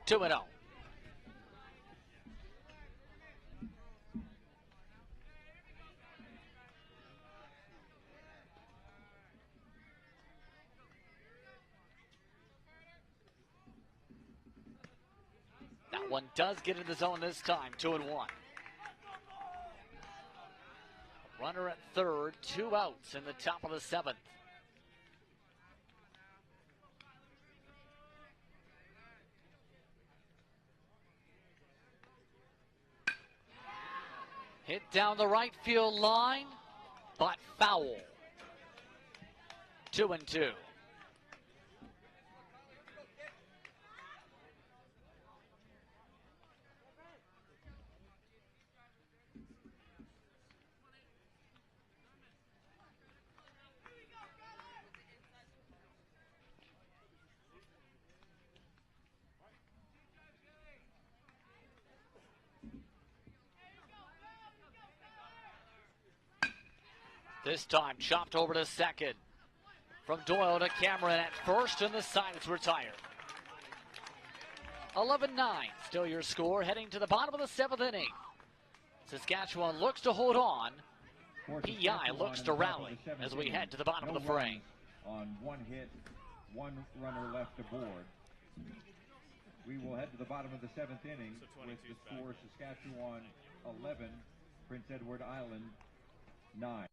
2-0. That one does get in the zone this time. 2-1. Runner at third, 2 outs in the top of the 7th. Hit down the right field line, but foul. 2-2. This time chopped over to second. From Doyle to Cameron at first, and the side is retired. 11-9, still your score, heading to the bottom of the 7th inning. Saskatchewan looks to hold on. PEI looks to rally as we head to the bottom of the frame. On one hit, one runner left aboard. We will head to the bottom of the 7th inning with the score Saskatchewan 11, Prince Edward Island 9.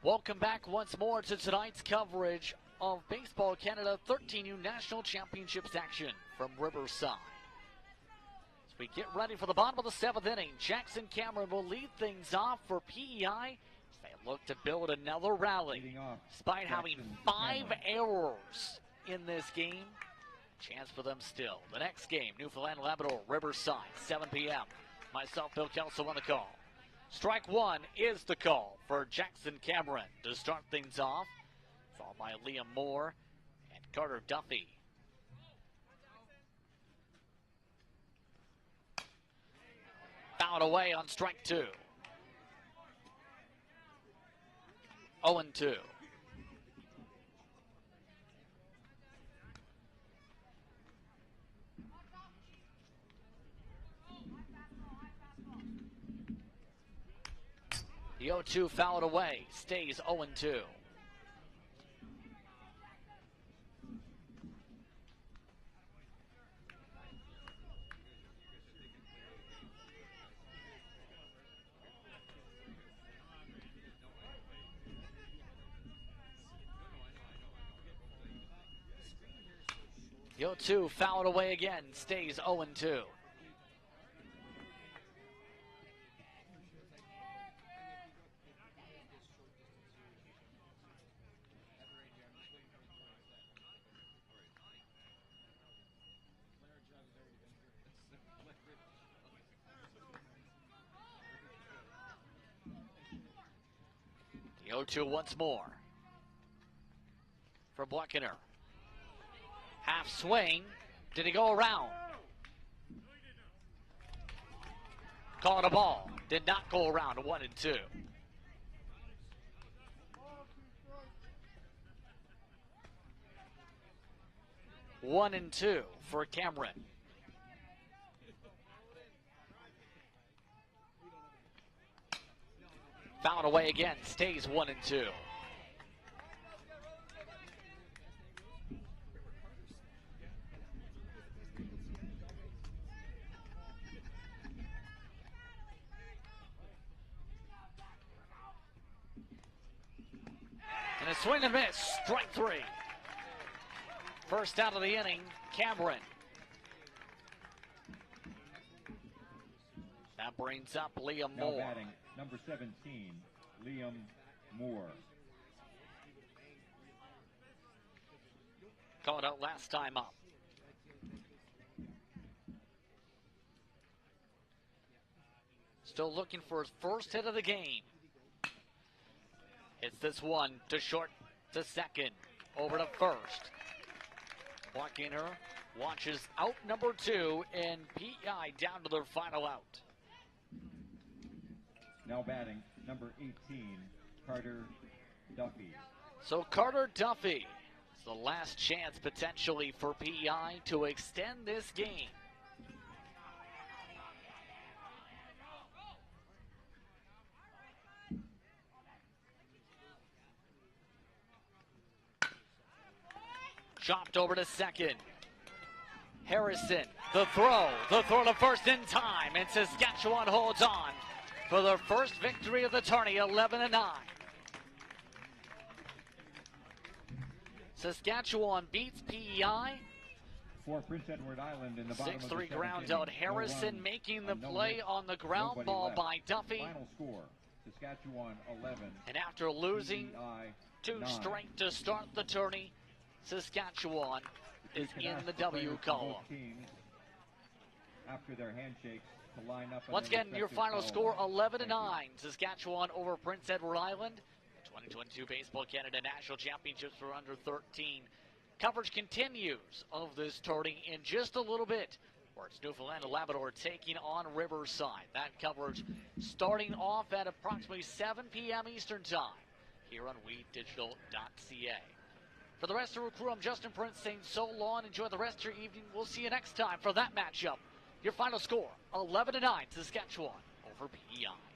Welcome back once more to tonight's coverage of Baseball Canada 13U National Championships action from Riverside. As we get ready for the bottom of the 7th inning, Jackson Cameron will lead things off for PEI as they look to build another rally. Despite having 5 errors in this game, chance for them still. The next game, Newfoundland Labrador, Riverside, 7 p.m. Myself, Bill Kelso on the call. Strike one is the call for Jackson Cameron to start things off, followed by Liam Moore and Carter Duffy. Fouled away on strike two. 0-2. The 0-2 fouled away, stays 0-2. The 0-2 fouled away again, stays 0-2. The 0-2 once more for Buckner. Half swing. Did he go around? Call it a ball. Did not go around. 1-2. One and two for Cameron. Fouled away again, stays 1-2. And a swing and miss, strike three. First out of the inning, Cameron. That brings up Liam Now Moore. batting, number 17, Liam Moore. Called out last time up. Still looking for his first hit of the game. It's this one to short to second. Over to first. Buckner watches out number two, and PEI down to their final out. Now batting, number 18, Carter Duffy. So Carter Duffy is the last chance potentially for PEI to extend this game. Chopped over to second. Harrison, the throw to first in time, and Saskatchewan holds on for their first victory of the tourney, 11-9. Saskatchewan beats PEI. For Prince Edward Island in the bottom of the 6-3 seventh ground inning, out. Harrison no making run, the no play hit, on the ground nobody ball left. by Duffy. Final score, Saskatchewan 11. And after losing PEI 2 9. straight to start the tourney, Saskatchewan is in the W column. After their handshakes to line up. Once again, your final score 11-9. Saskatchewan over Prince Edward Island. 2022 Baseball Canada National Championships for under 13. Coverage continues of this tourney in just a little bit, where it's Newfoundland and Labrador taking on Riverside. That coverage starting off at approximately 7 p.m. Eastern Time here on WeDigital.ca. For the rest of the crew, I'm Justin Prince saying so long. Enjoy the rest of your evening. We'll see you next time for that matchup. Your final score, 11-9, Saskatchewan over PEI.